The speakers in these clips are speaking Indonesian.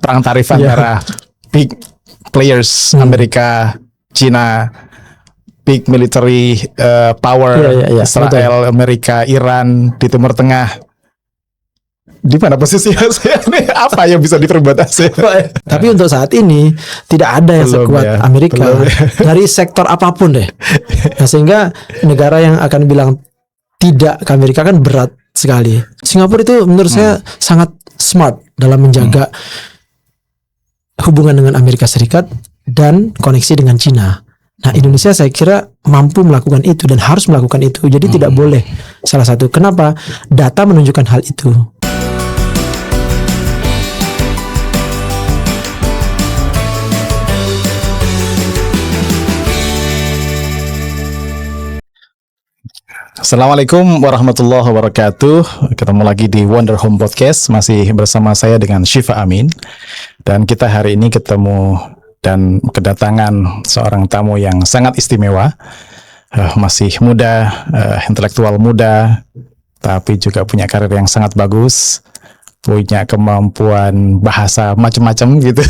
perang tarif antara big players Amerika, China, big military power Israel, betul. Amerika, Iran di Timur Tengah. Di mana posisi ASEAN ini? Apa yang bisa diperbuat ASEAN? Tapi untuk saat ini tidak ada yang sekuat Amerika dari sektor apapun deh. Nah, sehingga negara yang akan bilang tidak ke Amerika kan berat sekali. Singapura itu menurut saya sangat smart dalam menjaga hubungan dengan Amerika Serikat dan koneksi dengan Cina. Nah, Indonesia saya kira mampu melakukan itu dan harus melakukan itu. Jadi tidak boleh salah satu. Kenapa? Data menunjukkan hal itu. Assalamualaikum warahmatullahi wabarakatuh. Ketemu lagi di Wonder Home Podcast. Masih bersama saya dengan Syifa Amin. Dan kita hari ini ketemu dan kedatangan seorang tamu yang sangat istimewa. Masih muda, intelektual muda, tapi juga punya karir yang sangat bagus, punya kemampuan bahasa macam-macam gitu.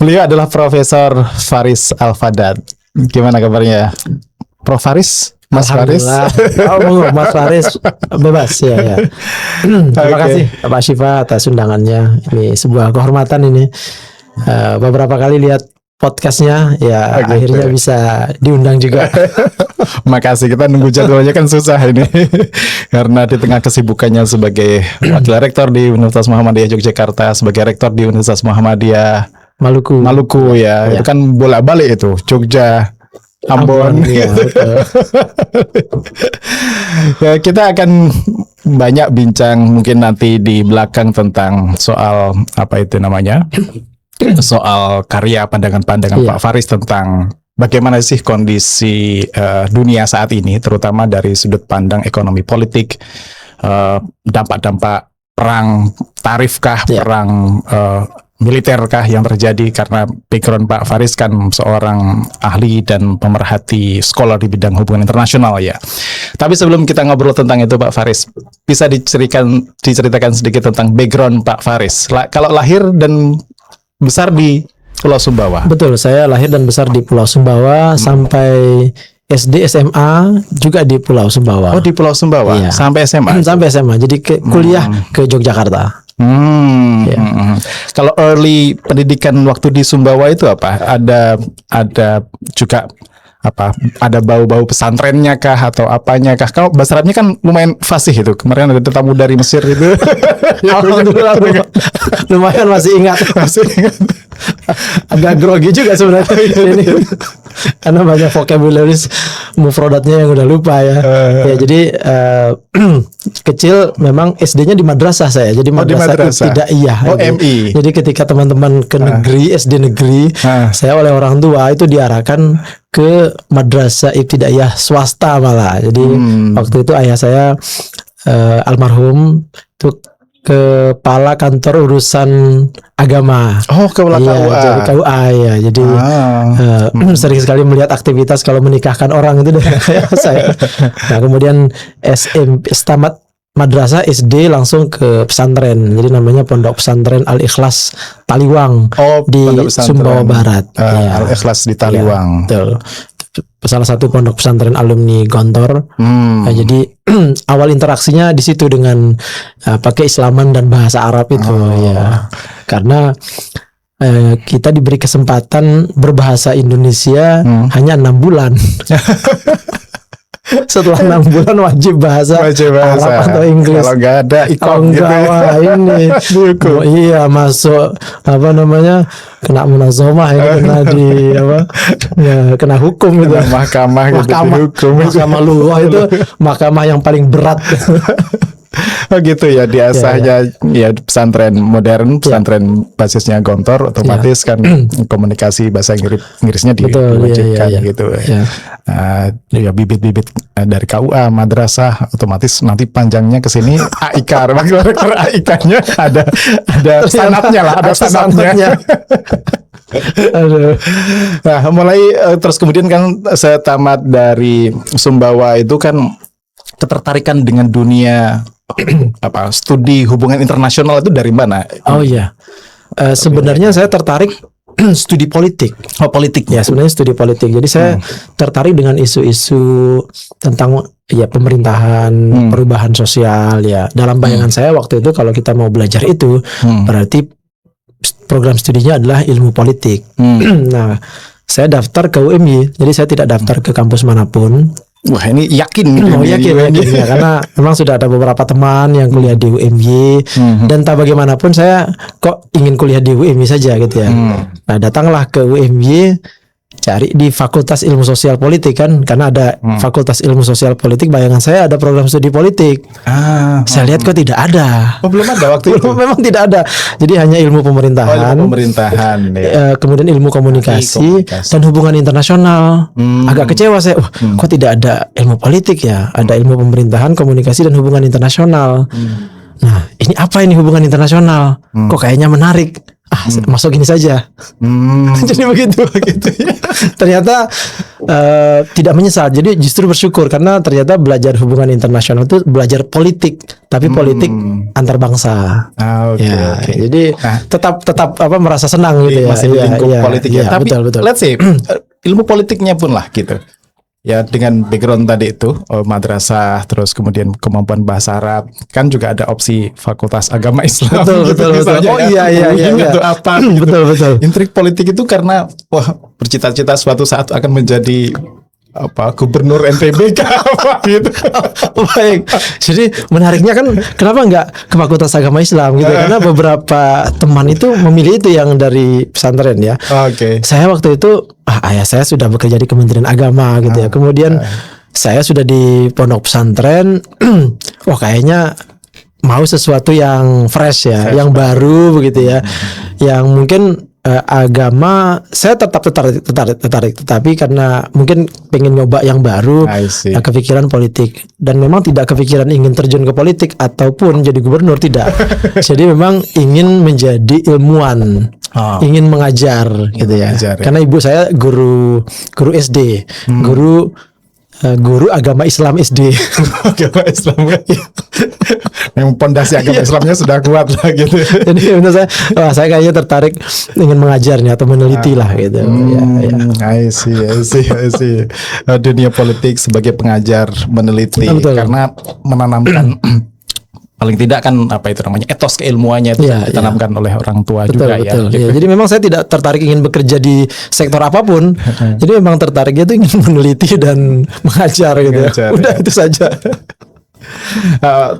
Beliau adalah Profesor Faris Al-Fadad. Gimana kabarnya, Prof Faris? Mas Faris? Mas Faris bebas ya. Terima kasih Pak Syifa atas undangannya. Ini sebuah kehormatan ini. Beberapa kali lihat podcastnya ya, akhirnya bisa diundang juga. Makasih, kita nunggu jadwalnya kan susah ini. Karena di tengah kesibukannya sebagai wakil rektor di Universitas Muhammadiyah Yogyakarta, sebagai rektor di Universitas Muhammadiyah Maluku ya. Itu kan bolak-balik itu, Jogja, Ambon. Ya, ya, kita akan banyak bincang mungkin nanti di belakang tentang soal apa itu namanya, soal karya pandangan-pandangan Pak Faris tentang bagaimana sih kondisi dunia saat ini, terutama dari sudut pandang ekonomi politik, dampak-dampak perang tarifkah, perang militerkah yang terjadi, karena background Pak Faris kan seorang ahli dan pemerhati scholar di bidang hubungan internasional ya. Tapi sebelum kita ngobrol tentang itu Pak Faris, bisa diceritakan sedikit tentang background Pak Faris. Kalau lahir dan besar di Pulau Sumbawa. Betul, saya lahir dan besar di Pulau Sumbawa sampai SD SMA juga di Pulau Sumbawa. Oh, di Pulau Sumbawa sampai SMA. Sampai SMA. Jadi kuliah ke Yogyakarta. Kalau early pendidikan waktu di Sumbawa itu apa? Ada juga apa? Ada bau-bau pesantrennya kah atau apanya kah? Kalau bahasa Arabnya kan lumayan fasih itu. Kemarin ada tamu dari Mesir itu. Alhamdulillah, lumayan masih ingat. Agak grogi juga sebenarnya ini. Karena banyak vocabulary mufradatnya yang udah lupa ya. Ya jadi kecil memang SD-nya di madrasah saya. Jadi madrasah ibtidaiyah. MI. Jadi ketika teman-teman ke negeri, SD negeri, saya oleh orang tua itu diarahkan ke madrasah ibtidaiyah swasta malah. Jadi waktu itu ayah saya almarhum itu kepala kantor urusan agama. Oh, kepala KUA. Jadi KUA ya. Jadi sering sekali melihat aktivitas kalau menikahkan orang itu dari saya. Nah, kemudian tamat madrasah SD langsung ke pesantren. Jadi namanya Pondok Pesantren Al-Ikhlas Taliwang di Sumbawa Barat. Al-Ikhlas di Taliwang. Betul. Salah satu pondok pesantren alumni Gontor. Nah, jadi awal interaksinya di situ dengan pakai Islaman dan bahasa Arab itu ya. Karena kita diberi kesempatan berbahasa Indonesia hanya 6 bulan. Setelah 6 bulan wajib bahasa Arab atau Inggris. Kalau nggak ada ikon gitu. Ini iya masuk apa namanya, kena munazomah ini, kena di apa ya, kena hukum itu. Mahkamah lughah itu mahkamah yang paling berat. Oh gitu ya, diasahnya ya pesantren modern, pesantren basisnya Gontor, otomatis kan komunikasi bahasa Inggrisnya diwajibkan gitu. Ya bibit-bibit dari KUA, madrasah, otomatis nanti panjangnya ke sini AIK, AIK-nya ada sanatnya lah, ada sanatnya. Nah, mulai terus kemudian kan saya tamat dari Sumbawa itu kan ketertarikan dengan dunia studi hubungan internasional itu dari mana? Oh iya. Sebenarnya saya tertarik studi politik. Oh, politik. Ya, sebenarnya studi politik. Jadi saya tertarik dengan isu-isu tentang ya pemerintahan, perubahan sosial ya. Dalam bayangan saya waktu itu kalau kita mau belajar itu berarti program studinya adalah ilmu politik. Nah, saya daftar ke UMY. Jadi saya tidak daftar ke kampus manapun. Wah, ini yakin gitu. Yakin ya, karena memang sudah ada beberapa teman yang kuliah di UMY dan tak bagaimanapun saya kok ingin kuliah di UMY saja gitu ya. Nah, datanglah ke UMY, cari di Fakultas Ilmu Sosial Politik kan, karena ada Fakultas Ilmu Sosial Politik, bayangan saya ada program studi politik. Saya lihat kok tidak ada. Oh, belum ada waktu itu. Memang tidak ada. Jadi hanya ilmu pemerintahan. Ilmu pemerintahan. Ya. Kemudian ilmu komunikasi dan hubungan internasional. Agak kecewa saya. Kok tidak ada ilmu politik ya? Ada ilmu pemerintahan, komunikasi dan hubungan internasional. Nah, ini apa ini hubungan internasional? Kok kayaknya menarik. Masuk ini saja. Jadi begitu ya. Ternyata tidak menyesal. Jadi justru bersyukur karena ternyata belajar hubungan internasional itu belajar politik, tapi politik antar bangsa. Okay. Jadi tetap merasa senang gitu ya. Masih di lingkup politik ya. Tapi betul. Let's say ilmu politiknya pun lah gitu. Ya, dengan background tadi itu madrasah, terus kemudian kemampuan bahasa Arab, kan juga ada opsi Fakultas Agama Islam. Betul. Oh iya. Itu apa? Gitu. Betul. Intrik politik itu karena bercita-cita suatu saat akan menjadi gubernur NTB gitu. Baik. Jadi menariknya kan kenapa enggak ke Fakultas Agama Islam gitu? Karena beberapa teman itu memilih itu yang dari pesantren ya. Oke. Saya waktu itu ayah saya sudah bekerja di Kementerian Agama gitu ya. Kemudian saya sudah di pondok pesantren. Wah, kayaknya mau sesuatu yang fresh ya, yang baru begitu ya. Yang mungkin agama saya tetap tertarik, tetapi karena mungkin pengen nyoba yang baru, kepikiran politik, dan memang tidak kepikiran ingin terjun ke politik ataupun jadi gubernur, tidak. Jadi memang ingin menjadi ilmuwan, ingin mengajar gitu ya. Karena ibu saya guru SD, guru agama Islam SD. Agama Islam yang pondasi agama Islamnya sudah kuat lah gitu. Jadi menurut saya kayaknya tertarik ingin mengajarnya atau meneliti lah gitu. I see. Dunia politik sebagai pengajar meneliti. Betul. Karena menanamkan paling tidak kan etos keilmuannya itu ditanamkan oleh orang tua juga ya. Gitu. Jadi memang saya tidak tertarik ingin bekerja di sektor apapun. Jadi memang tertariknya itu ingin meneliti dan mengajar gitu. Udah itu saja.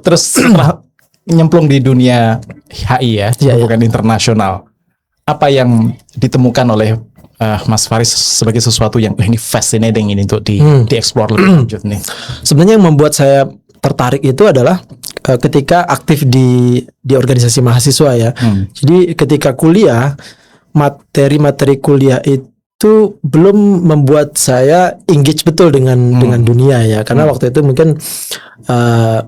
Terus setelah nyemplung di dunia HI ya, hubungan internasional, apa yang ditemukan oleh Mas Faris sebagai sesuatu yang ini fascinating ini untuk dieksplor lebih lanjut nih? Sebenarnya yang membuat saya tertarik itu adalah ketika aktif di organisasi mahasiswa ya. Jadi ketika kuliah, materi-materi kuliah itu belum membuat saya engage betul dengan dunia ya. Karena waktu itu mungkin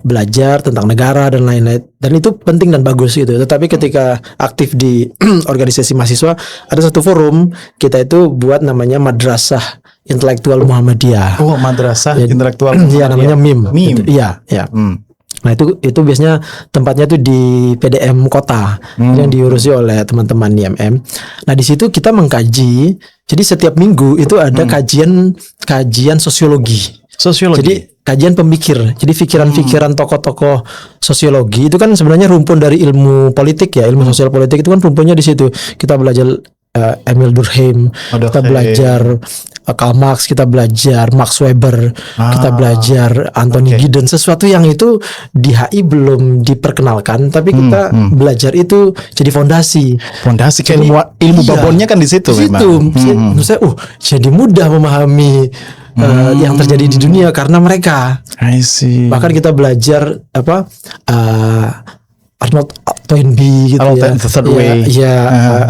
belajar tentang negara dan lain-lain, dan itu penting dan bagus gitu. Tetapi ketika aktif di organisasi mahasiswa, ada satu forum kita itu buat namanya Madrasah Intelektual Muhammadiyah. Oh, Madrasah Intelektual Muhammadiyah. Iya, namanya MIM. Iya. Nah, itu biasanya tempatnya tuh di PDM kota yang diurusi oleh teman-teman di MM. Nah, di situ kita mengkaji. Jadi setiap minggu itu ada kajian sosiologi. Jadi kajian pemikir. Jadi pikiran-pikiran tokoh-tokoh sosiologi itu kan sebenarnya rumpun dari ilmu politik ya. Ilmu sosial politik itu kan rumpunnya di situ. Kita belajar Emil Durkheim, kita belajar Karl Marx, kita belajar Max Weber, kita belajar Anthony Giddens, sesuatu yang itu di HI belum diperkenalkan, tapi kita belajar itu jadi fondasi ilmu babonnya kan di situ. Menurut saya, jadi mudah memahami yang terjadi di dunia karena mereka. Bahkan kita belajar Arnold Toynbee gitu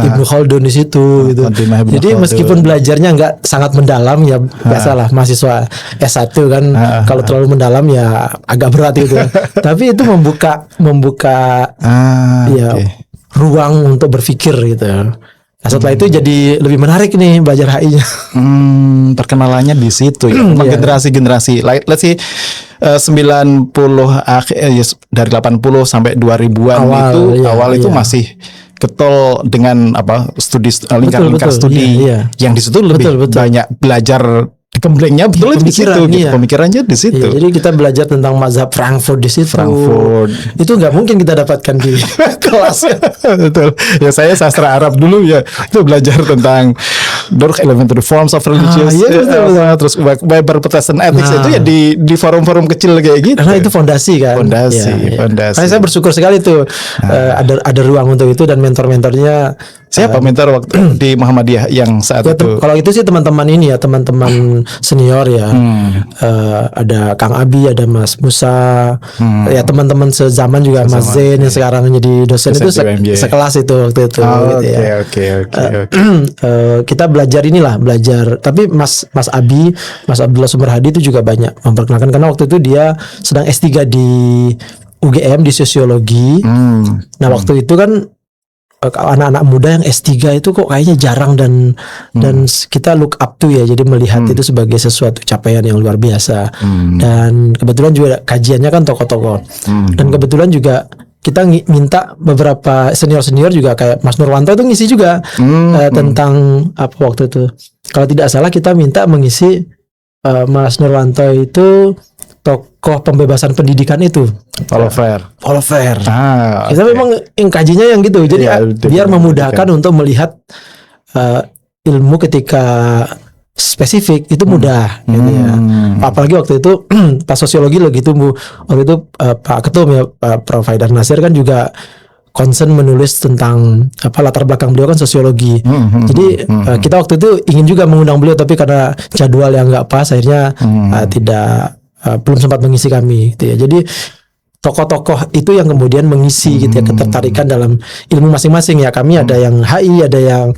Ibnu Khaldun di situ gitu. Jadi meskipun belajarnya nggak sangat mendalam ya, biasalah mahasiswa S1 kan kalau terlalu mendalam ya agak berat gitu. Tapi itu membuka ruang untuk berpikir gitu. Nah, setelah itu jadi lebih menarik nih belajar HI-nya. Perkenalannya di situ ya. Generasi-generasi, let's say 90 akhir dari 80 sampai 2000-an Awal, itu iya, awal itu iya. masih getol dengan apa lingkar-lingkar betul, studi iya. yang di situ lebih Betul. banyak belajar gemblengnya betul di situ Pemikiran, gitu. iya. Pemikirannya di situ. Iya, jadi kita belajar tentang mazhab Frankfurt di situ. Frankfurt. Itu nggak mungkin kita dapatkan di kelas. Betul. Ya saya sastra Arab dulu ya. Itu belajar tentang Dork Elementary Forms of Religious. iya, betul. Terus Weber Protestant Ethics Nah. itu ya di forum-forum kecil kayak gitu. Karena itu fondasi kan. Fondasi, Iya. fondasi. Makanya saya bersyukur sekali tuh ada ruang untuk itu dan mentor-mentornya. Siapa mentor waktu di Muhammadiyah yang saat Ya, itu? kalau itu sih teman-teman ini ya, teman-teman senior ya. Ada Kang Abi, ada Mas Musa, ya teman-teman sezaman juga Mas Zain yang sekarang jadi dosen itu UMY. sekelas itu waktu itu. Oh, gitu ya. Oke. Kita belajar belajar. Tapi Mas Abi, Mas Abdullah Sumerhadi itu juga banyak memperkenalkan karena waktu itu dia sedang S3 di UGM di sosiologi. Nah, waktu itu kan anak-anak muda yang S3 itu kok kayaknya jarang dan kita look up to ya, jadi melihat itu sebagai sesuatu capaian yang luar biasa. Dan kebetulan juga kajiannya kan tokoh-tokoh. Dan kebetulan juga kita minta beberapa senior-senior juga kayak Mas Nurwanto itu ngisi juga tentang apa waktu itu. Kalau tidak salah kita minta mengisi Mas Nurwanto itu tokoh pembebasan pendidikan itu. Follow fair. Kita memang yang kajinya yang gitu. Jadi Iya, biar memudahkan untuk melihat ilmu ketika spesifik itu mudah gitu ya. Apalagi waktu itu pas sosiologi lagi tumbuh. Waktu itu Pak Ketum ya, Pak Prof. Haidar Nasir kan juga concern menulis tentang apa latar belakang beliau kan sosiologi. Jadi kita waktu itu ingin juga mengundang beliau tapi karena jadwal yang nggak pas akhirnya belum sempat mengisi kami gitu ya. Jadi tokoh-tokoh itu yang kemudian mengisi gitu ya ketertarikan dalam ilmu masing-masing ya. Kami ada yang HI, ada yang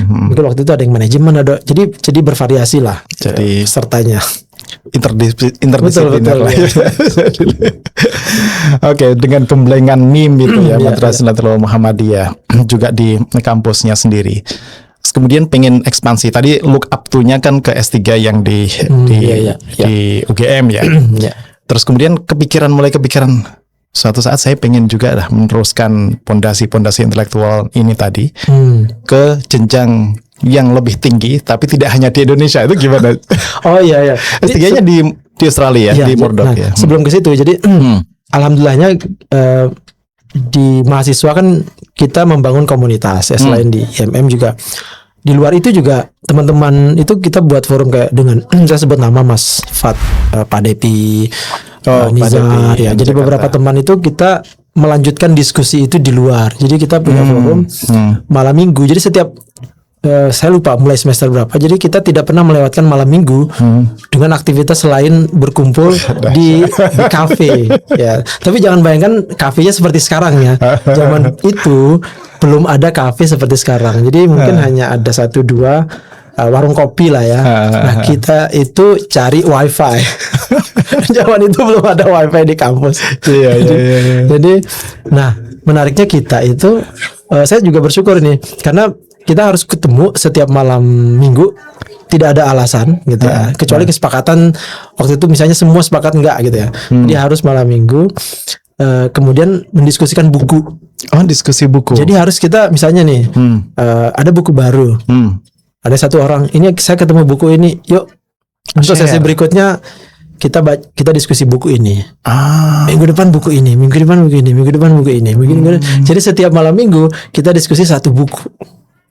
mungkin waktu itu ada yang manajemen, ada jadi bervariasi lah. Jadi pesertanya. Interdisipliner Betul, lah. Oke, dengan pemblengan MIM itu ya, Madrasah Nahdlatul Muhammadiyah juga di kampusnya sendiri. Terus kemudian pengen ekspansi. Tadi look up to-nya kan ke S3 yang di UGM ya. Terus kemudian mulai kepikiran suatu saat saya pengen juga meneruskan pondasi-pondasi intelektual ini tadi ke jenjang yang lebih tinggi, tapi tidak hanya di Indonesia. Itu gimana? Oh iya. S3-nya di Australia ya, di Murdoch ya. Sebelum ke situ, jadi alhamdulillahnya di mahasiswa kan kita membangun komunitas ya, selain di IMM juga di luar itu juga teman-teman itu kita buat forum kayak dengan saya sebut nama Mas Fat, Pak Depi, Nizar ya. Jadi beberapa teman itu kita melanjutkan diskusi itu di luar. Jadi kita punya forum malam minggu. Jadi setiap saya lupa mulai semester berapa. Jadi kita tidak pernah melewatkan malam minggu dengan aktivitas selain berkumpul di kafe. Ya, tapi jangan bayangkan kafenya seperti sekarang ya. Zaman itu belum ada kafe seperti sekarang. Jadi mungkin hanya ada 1-2 warung kopi lah ya. Nah, kita itu cari wifi. Zaman itu belum ada wifi di kampus. Jadi, nah menariknya kita itu, saya juga bersyukur nih karena kita harus ketemu setiap malam minggu, tidak ada alasan gitu ya, kecuali kesepakatan waktu itu misalnya semua sepakat enggak gitu ya. Jadi harus malam minggu, kemudian mendiskusikan buku. Oh, diskusi buku. Jadi harus kita misalnya nih ada buku baru, ada satu orang ini saya ketemu buku ini, yuk untuk sesi berikutnya kita diskusi buku ini. Minggu depan buku ini, minggu depan buku ini, minggu depan buku ini, Jadi setiap malam minggu kita diskusi satu buku.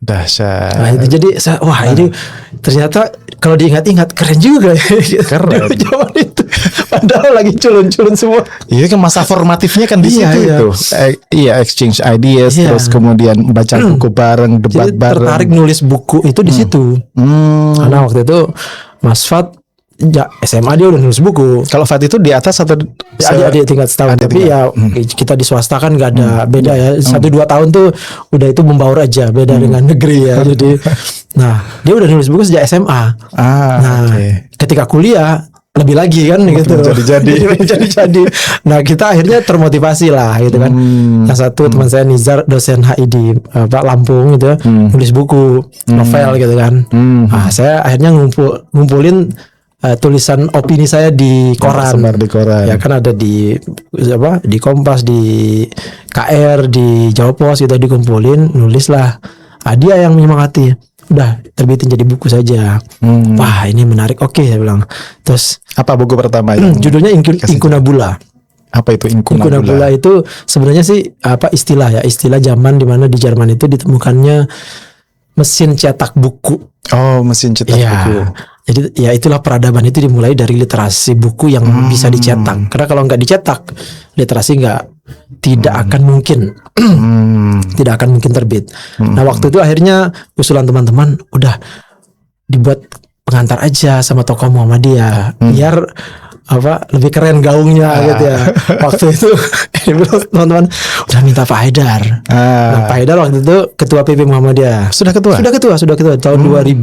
Dahsyat. Nah, itu jadi ini ternyata kalau diingat-ingat keren juga ya. Keren. Zaman itu padahal lagi culun-culun semua. Iya kan masa formatifnya kan di situ itu. Iya, exchange ideas, terus kemudian baca buku bareng, debat jadi bareng. Tertarik nulis buku itu di situ. Karena waktu itu Mas Fat SMA dia udah nulis buku. Kalau Fat itu di atas atau adik tingkat setahun, tapi ya kita di swasta kan nggak ada beda ya. 1-2 tahun tuh udah itu membaur aja, beda dengan negeri ya. Jadi, nah dia udah nulis buku sejak SMA. Ketika kuliah lebih lagi kan gitu. Jadi. Nah kita akhirnya termotivasi lah gitu kan. Yang satu teman saya Nizar, dosen HI di Lampung gitu, nulis buku novel gitu kan. Nah saya akhirnya ngumpulin tulisan opini saya di koran. Tersebar di koran. Ya kan ada di Kompas, di KR, di Jawa Pos gitu, dikumpulin, nulislah. Dia yang menyemangati. Udah terbitin jadi buku saja. Wah, ini menarik. Oke, saya bilang. Terus Apa buku pertama yang judulnya Incunabula. apa itu Incunabula? Incunabula itu sebenarnya sih istilah zaman di mana di Jerman itu ditemukannya mesin cetak buku. Oh, mesin cetak buku. Jadi ya itulah peradaban itu dimulai dari literasi buku yang bisa dicetak. Karena kalau nggak dicetak, literasi tidak akan mungkin tidak akan mungkin terbit. Nah, waktu itu akhirnya usulan teman-teman udah dibuat pengantar aja sama tokoh Muhammadiyah biar lebih keren gaungnya gitu ya. Waktu itu teman-teman udah minta Pak Haidar. Nah, Pak Haidar waktu itu ketua PP Muhammadiyah. Sudah ketua tahun 2005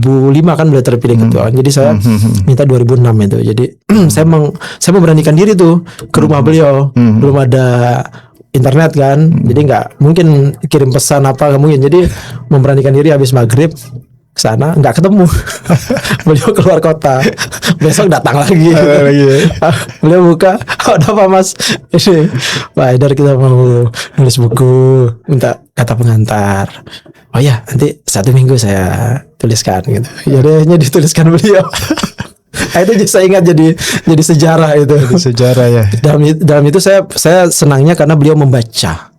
kan beliau terpilih ketua. Jadi saya minta 2006 itu. Jadi saya memberanikan diri tuh ke rumah beliau. Belum ada internet kan, jadi nggak mungkin kirim pesan apa, nggak mungkin. Jadi memberanikan diri habis maghrib ke sana, nggak ketemu. Beliau keluar kota. Besok datang lagi. Beliau buka, ada apa Mas? Ini Pak Haidar, kita mau nulis buku, minta kata pengantar. Oh ya, nanti 1 minggu saya tuliskan gitu. Jadinya dituliskan beliau. Itu saya ingat jadi sejarah itu. Sejarah ya. Dalam itu saya senangnya karena beliau membaca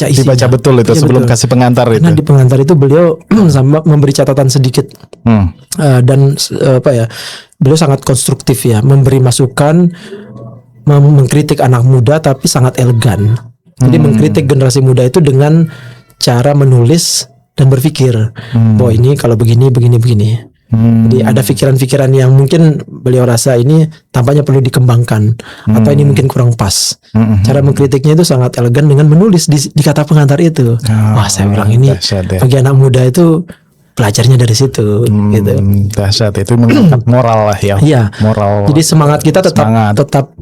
isinya. Dibaca betul itu sebelum betul. kasih pengantar itu. Karena di pengantar itu beliau sama memberi catatan sedikit. Dan beliau sangat konstruktif ya, memberi masukan, mengkritik anak muda tapi sangat elegan. Jadi mengkritik generasi muda itu dengan cara menulis dan berpikir. Bahwa ini kalau begini. Jadi ada pikiran-pikiran yang mungkin beliau rasa ini tampaknya perlu dikembangkan atau ini mungkin kurang pas. Cara mengkritiknya itu sangat elegan dengan menulis di kata pengantar itu. Wah, saya bilang ini bagi anak muda itu belajarnya dari situ gitu. Dahsyat, itu mengangkat moral lah ya. Iya. Moral. Jadi semangat kita tetap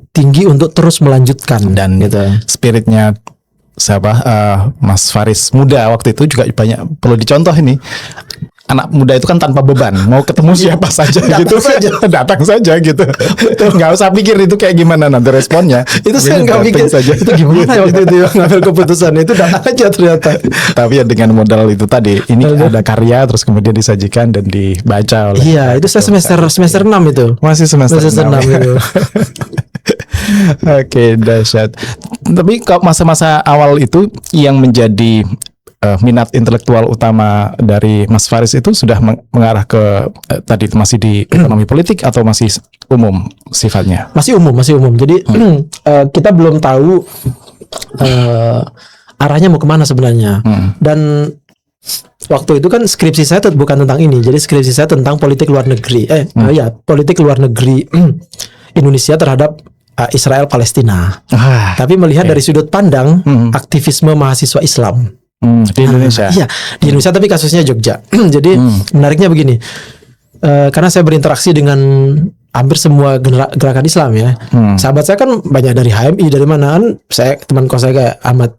tinggi untuk terus melanjutkan dan gitu. Spiritnya Mas Faris muda waktu itu juga banyak perlu dicontoh ini. Anak muda itu kan tanpa beban, mau ketemu siapa saja gitu, datang saja gitu. Nggak usah pikir itu kayak gimana nanti responnya. Itu saya nggak pikir saja. Itu gimana waktu itu ngambil keputusan itu, datang aja ternyata. Tapi ya dengan modal itu tadi, ini ada karya terus kemudian disajikan dan dibaca oleh. Iya, itu saya semester 6 itu. Masih semester 6 itu. Oke, dahsyat. Tapi kalau masa-masa awal itu yang menjadi minat intelektual utama dari Mas Faris itu sudah mengarah ke tadi masih di ekonomi politik atau masih umum sifatnya? Masih umum. Jadi kita belum tahu arahnya mau kemana sebenarnya. Dan waktu itu kan skripsi saya bukan tentang ini. Jadi skripsi saya tentang politik luar negeri. Politik luar negeri Indonesia terhadap Israel Palestina. Tapi melihat dari sudut pandang aktivisme mahasiswa Islam. Di Indonesia. Iya, di Indonesia, tapi kasusnya Jogja. Jadi menariknya begini, karena saya berinteraksi dengan hampir semua gerakan Islam ya. Sahabat saya kan banyak dari HMI, dari mana kan? Teman kos saya kayak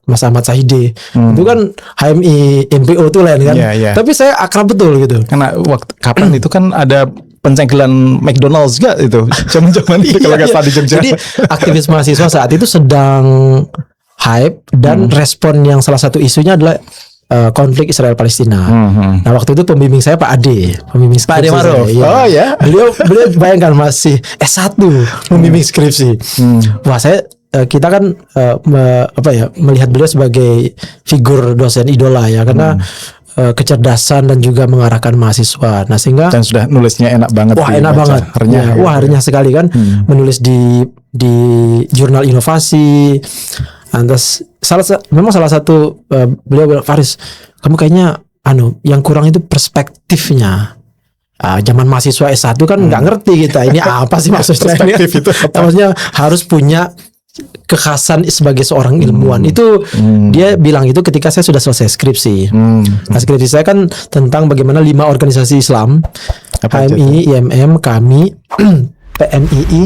Mas Ahmad Sahide, itu kan HMI, MPO itu lain kan. Tapi saya akrab betul gitu. Karena kapan itu kan ada pencegelan McDonald's juga itu. Zaman-zaman itu kalau nggak salah di Jogja. Jadi aktivis mahasiswa saat itu sedang hype dan respon yang salah satu isunya adalah konflik Israel Palestina. Nah, waktu itu pembimbing saya Pak Ade, Pak Ade Maruf. Oh ya. Beliau bayangkan masih S1 membimbing skripsi. Wah, kita kan melihat beliau sebagai figur dosen idola ya, karena kecerdasan dan juga mengarahkan mahasiswa. Nah, sehingga dan sudah nulisnya enak banget. Wah, enak banget. Renyah sekali kan. Menulis di jurnal inovasi. Terus memang salah satu beliau bilang, Faris, kamu kayaknya yang kurang itu perspektifnya. Zaman mahasiswa S1 kan nggak ngerti kita ini apa sih maksudnya. Perspektif itu apa? Maksudnya harus punya kekhasan sebagai seorang ilmuwan. Itu dia bilang itu ketika saya sudah selesai skripsi. Nah, skripsi saya kan tentang bagaimana 5 organisasi Islam, HMI, IMM, kami, PMII,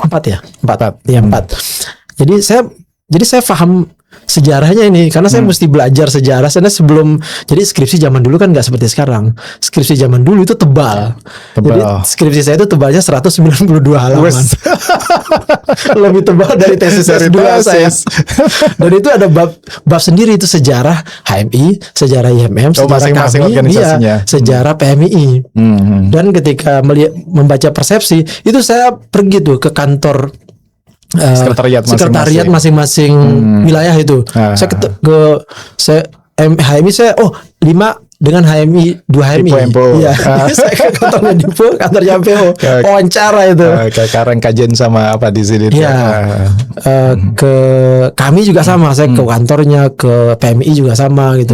4 ya? 4. Jadi saya paham sejarahnya ini, karena saya mesti belajar sejarah. Karena sebelum, jadi skripsi zaman dulu kan nggak seperti sekarang. Skripsi zaman dulu itu tebal. Jadi skripsi saya itu tebalnya 192 halaman. Lebih tebal dari tesis S2 saya. Dan itu ada bab sendiri, itu sejarah HMI, sejarah IMM, sejarah masing-masing kami, organisasinya. sejarah PMII. Dan ketika membaca persepsi, itu saya pergi tuh ke kantor sekretariat masing-masing wilayah itu. Saya saya HMI saya 5 dengan HMI 2 HMI. Iya. Saya ke kantornya Dipo, kantornya MPO. Wawancara itu. Ke Karang kajian sama apa di sini. Iya. Ke kami juga sama, saya ke kantornya, ke PMI juga sama gitu.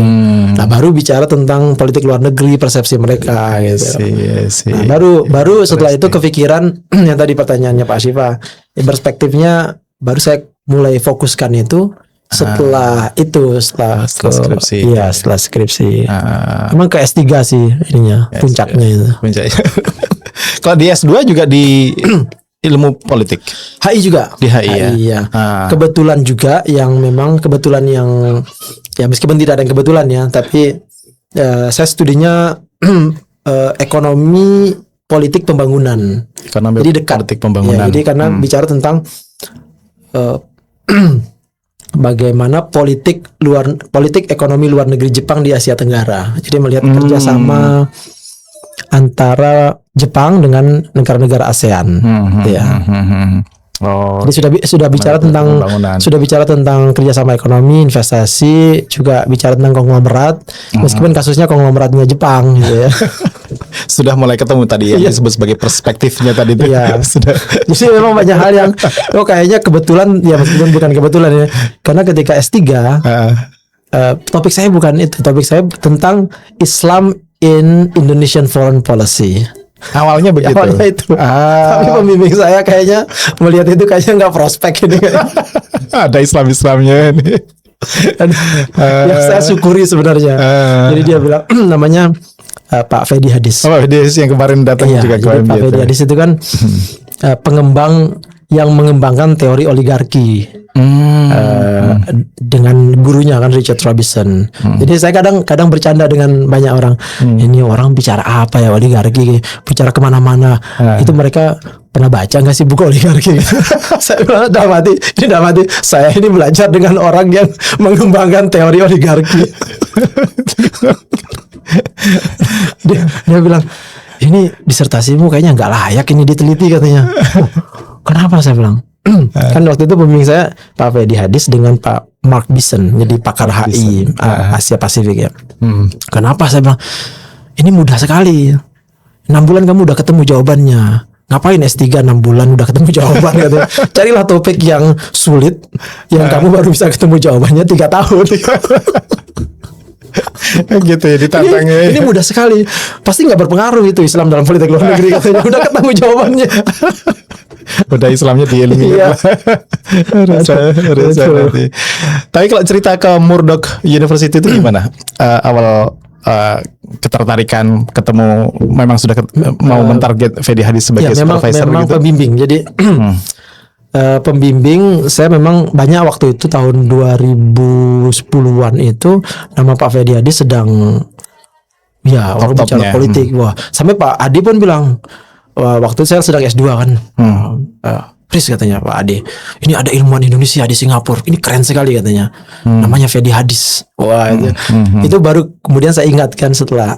Nah, baru bicara tentang politik luar negeri, persepsi mereka gitu. Nah, baru setelah itu kepikiran yang tadi pertanyaannya Pak Syifa. Perspektifnya baru saya mulai fokuskan itu setelah skripsi. Iya, setelah skripsi. Emang ke S3 sih ininya, puncaknya itu. Kalau di S2 juga di ilmu politik. HI juga. Di HI ya. Iya. Kebetulan juga yang ya meskipun tidak ada yang kebetulan ya, tapi saya studinya ekonomi politik pembangunan. Jadi dekat. Politik pembangunan. Ya, jadi karena bicara tentang bagaimana politik ekonomi luar negeri Jepang di Asia Tenggara. Jadi melihat kerjasama antara Jepang dengan negara-negara ASEAN. Ya. Jadi sudah bicara tentang kerjasama ekonomi, investasi, juga bicara tentang konglomerat, meskipun kasusnya konglomeratnya Jepang gitu ya. Sudah mulai ketemu tadi yang disebut sebagai perspektifnya tadi itu. Iya. Jadi memang banyak hal yang kayaknya kebetulan ya, meskipun bukan kebetulan ya. Karena ketika S3 topik saya bukan itu, topik saya tentang Islam in Indonesian Foreign Policy. Awalnya begitu. Awalnya itu. Tapi pembimbing saya kayaknya melihat itu kayaknya nggak prospek ini. Ada Islamnya ini. Yang saya syukuri sebenarnya. Jadi dia bilang namanya Pak Fedi Hadis. Pak Fedi Hadis yang kemarin datang juga ke OMB. Pak Fedi Hadis itu kan pengembang yang mengembangkan teori oligarki. Dengan gurunya kan Richard Robinson. Jadi saya kadang bercanda dengan banyak orang. Ini orang bicara apa ya oligarki? Bicara kemana-mana. Itu mereka pernah baca nggak sih buku oligarki? Saya bilang dalam hati saya ini belajar dengan orang yang mengembangkan teori oligarki. dia bilang, ini disertasimu kayaknya nggak layak ini diteliti katanya. Kenapa, saya bilang? Kan waktu itu pembimbing saya Pak Fedi Hadis dengan Pak Mark Bison, jadi pakar HI Asia Pasifik ya. Kenapa, saya bilang, ini mudah sekali, 6 bulan kamu udah ketemu jawabannya. Ngapain S3 6 bulan udah ketemu jawaban gitu. Carilah topik yang sulit yang kamu baru bisa ketemu jawabannya 3 tahun. Gitu ya ditantangnya. Ini mudah sekali. Pasti nggak berpengaruh itu Islam dalam politik luar negeri katanya. Udah ketemu jawabannya. Udah Islamnya diilmi. Iya. Tapi kalau cerita ke Murdoch University itu gimana? Awal ketertarikan ketemu, memang sudah mau mentarget Fedi Hadis sebagai supervisor memang gitu? Pembimbing. Jadi pembimbing saya memang banyak waktu itu tahun 2010-an itu nama Pak Fedi Hadis sedang orang bicara politik. Wah, sampai Pak Adi pun bilang, waktu saya sedang S2 kan. Chris katanya Pak Ade, ini ada ilmuwan Indonesia di Singapura, ini keren sekali katanya, namanya Fedi Hadis. Wah, itu baru kemudian saya ingatkan setelah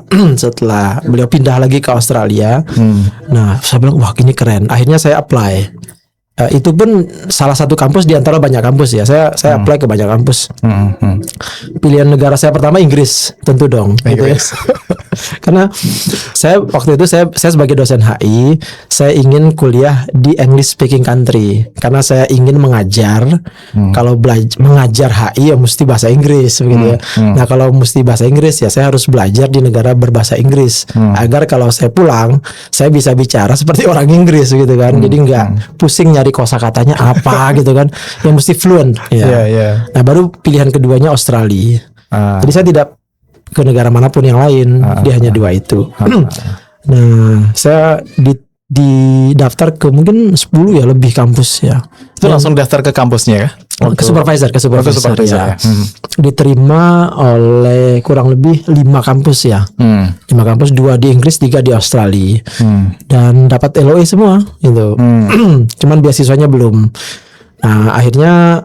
beliau pindah lagi ke Australia. Nah, saya bilang wah ini keren. Akhirnya saya apply. Itu pun salah satu kampus di antara banyak kampus ya. Saya apply ke banyak kampus. Pilihan negara saya pertama Inggris, tentu dong. Gitu ya. Karena saya waktu itu saya sebagai dosen HI, saya ingin kuliah di English speaking country. Karena saya ingin mengajar. Kalau mengajar HI ya mesti bahasa Inggris begitu ya. Nah, kalau mesti bahasa Inggris ya saya harus belajar di negara berbahasa Inggris. Agar kalau saya pulang, saya bisa bicara seperti orang Inggris gitu kan. Jadi nggak pusing nyari kosakatanya apa gitu kan, yang mesti fluent ya. Nah, baru pilihan keduanya Australia. Jadi saya tidak ke negara manapun yang lain, dia hanya 2 itu. Nah, saya daftar ke mungkin 10 ya lebih kampus ya. Itu langsung daftar ke kampusnya ya? Ke supervisor ya. Ya. Diterima oleh kurang lebih 5 kampus ya. 5 kampus, 2 di Inggris, 3 di Australia. Dan dapat LOE semua gitu. Cuman beasiswanya belum. Nah, akhirnya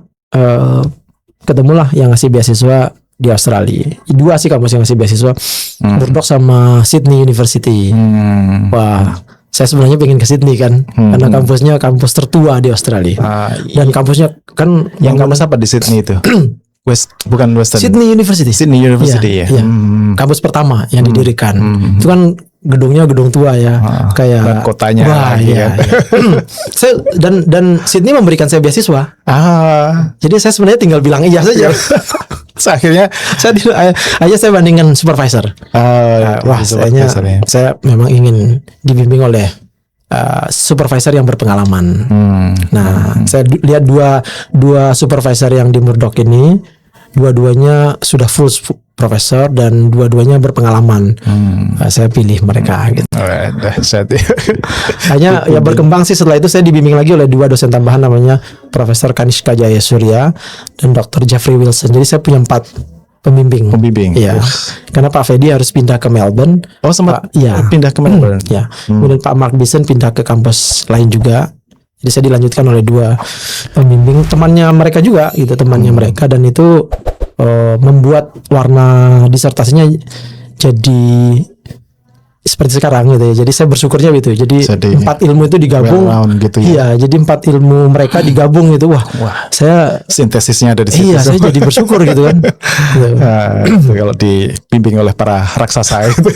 ketemulah yang ngasih beasiswa di Australia. 2 sih kampus yang ngasih beasiswa. Murdoch sama Sydney University. Wah, saya sebenarnya pengen ke Sydney kan, karena kampusnya kampus tertua di Australia. Dan kampusnya kan Yang kampus apa di Sydney itu? Bukan Western. Sydney University. Sydney University ya. Iya. Kampus pertama yang didirikan. Itu kan gedungnya gedung tua ya, kayak dan kotanya. Wah, iya. Saya dan Sydney memberikan saya beasiswa. Jadi saya sebenarnya tinggal bilang iya saja. Akhirnya saya bandingkan supervisor. Wah, saya memang ingin dibimbing oleh supervisor yang berpengalaman. Nah, saya lihat dua supervisor yang di Murdoch ini, dua-duanya sudah full profesor dan dua-duanya berpengalaman. Saya pilih mereka gitu. Hanya ya berkembang sih, setelah itu saya dibimbing lagi oleh 2 dosen tambahan, namanya Profesor Kanishka Jayasuriya dan Dr. Jeffrey Wilson. Jadi saya punya 4 pembimbing. Iya. Karena Pak Fedi harus pindah ke Melbourne. Oh, sempat pindah ke Melbourne. Ya. Kemudian Pak Mark Bison pindah ke kampus lain juga. Jadi saya dilanjutkan oleh 2 pembimbing, temannya mereka juga gitu, mereka, dan itu membuat warna disertasinya jadi seperti sekarang gitu ya. Jadi saya bersyukurnya gitu. Jadi 4 ilmu itu digabung gitu ya. Iya, jadi 4 ilmu mereka digabung gitu. Wah, saya sintesisnya ada di situ. Iya, saya jadi bersyukur gitu kan. Kalau dibimbing oleh para raksasa itu.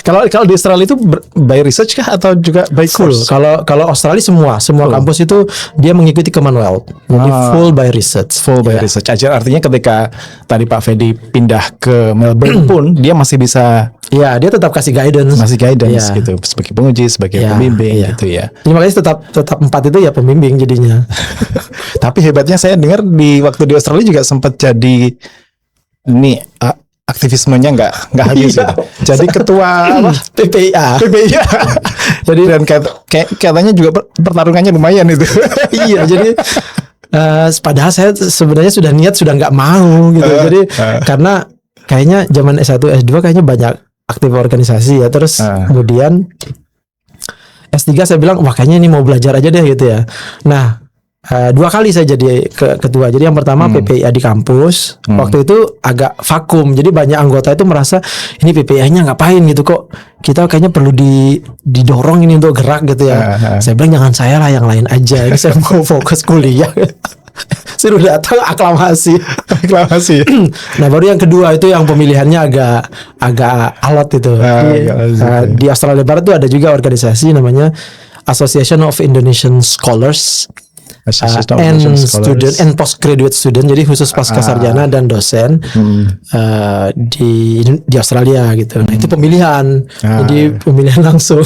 Kalau di Australia itu by research kah atau juga by course? Kalau Australia semua kampus itu dia mengikuti Commonwealth. Jadi full by research. Research. Artinya ketika tadi Pak Fedi pindah ke Melbourne pun dia masih bisa. Iya, dia tetap kasih guidance. Gitu, sebagai penguji, sebagai pembimbing gitu ya. Jadi makanya tetap 4 itu ya pembimbing jadinya. Tapi hebatnya saya dengar di waktu di Australia juga sempat jadi aktivismenya nggak habis gitu. Jadi ketua PPIA. Jadi dan katanya juga pertarungannya lumayan itu. Iya, jadi padahal saya sebenarnya sudah nggak mau gitu. Jadi karena kayaknya zaman S1 S2 kayaknya banyak aktif organisasi ya. Terus kemudian S3 saya bilang wah kayaknya ini mau belajar aja deh gitu ya. Nah, 2 kali saya jadi ketua. Jadi yang pertama PPIA di kampus. Waktu itu agak vakum. Jadi banyak anggota itu merasa ini PPIA-nya ngapain gitu, kok kita kayaknya perlu didorong ini untuk gerak gitu ya. Saya bilang jangan saya lah, yang lain aja. Ini saya mau fokus kuliah. Suruh datang aklamasi. Nah, baru yang kedua itu yang pemilihannya agak alot itu. Di Australia Barat itu ada juga organisasi namanya Association of Indonesian Scholars. And postgraduate student, jadi khusus pasca sarjana dan dosen di Australia gitu. Nah, itu pemilihan, jadi pemilihan langsung.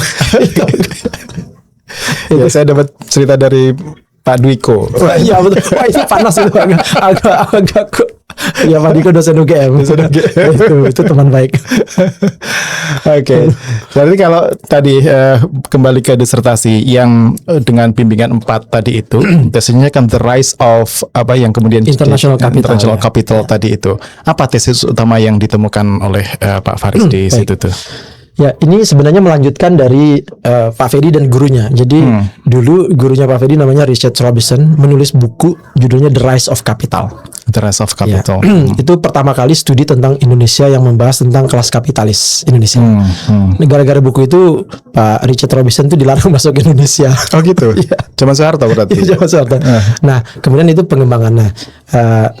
Itu saya dapat cerita dari Pak Dwiko. Iya betul. Wah, itu panas itu agak ya Pak Dwiko dosen UGM. Itu teman baik. Oke. Jadi kalau tadi kembali ke disertasi yang dengan bimbingan 4 tadi itu, tesisnya kan the rise of yang kemudian international capital tadi itu. Apa tesis utama yang ditemukan oleh Pak Faris di situ tuh? Ya, ini sebenarnya melanjutkan dari Pak Fedi dan gurunya. Jadi dulu gurunya Pak Fedi namanya Richard Robinson menulis buku judulnya The Rise of Capital. The Rise of Capital. Ya. Itu pertama kali studi tentang Indonesia yang membahas tentang kelas kapitalis Indonesia. Gara-gara buku itu Pak Richard Robinson itu dilarang masuk ke Indonesia. Oh gitu. Zaman Soeharto berarti. Zaman Soeharto. Nah, kemudian itu pengembangannya.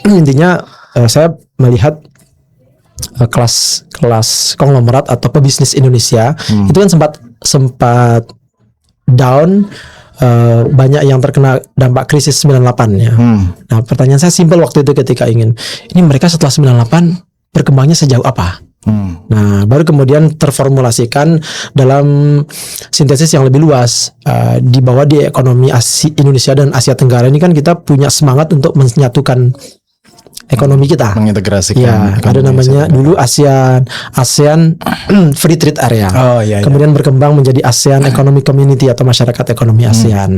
Intinya saya melihat kelas konglomerat atau pebisnis Indonesia itu kan sempat down, banyak yang terkena dampak krisis 98 ya. Nah, pertanyaan saya simpel waktu itu ketika ini mereka setelah 98 berkembangnya sejauh apa? Nah, baru kemudian terformulasikan dalam sintesis yang lebih luas, di bawah di ekonomi Indonesia dan Asia Tenggara ini kan kita punya semangat untuk menyatukan ekonomi kita. Mengintegrasikan. Ya, ada namanya dulu ASEAN Free Trade Area. Oh iya. Kemudian berkembang menjadi ASEAN Economic Community atau masyarakat ekonomi ASEAN.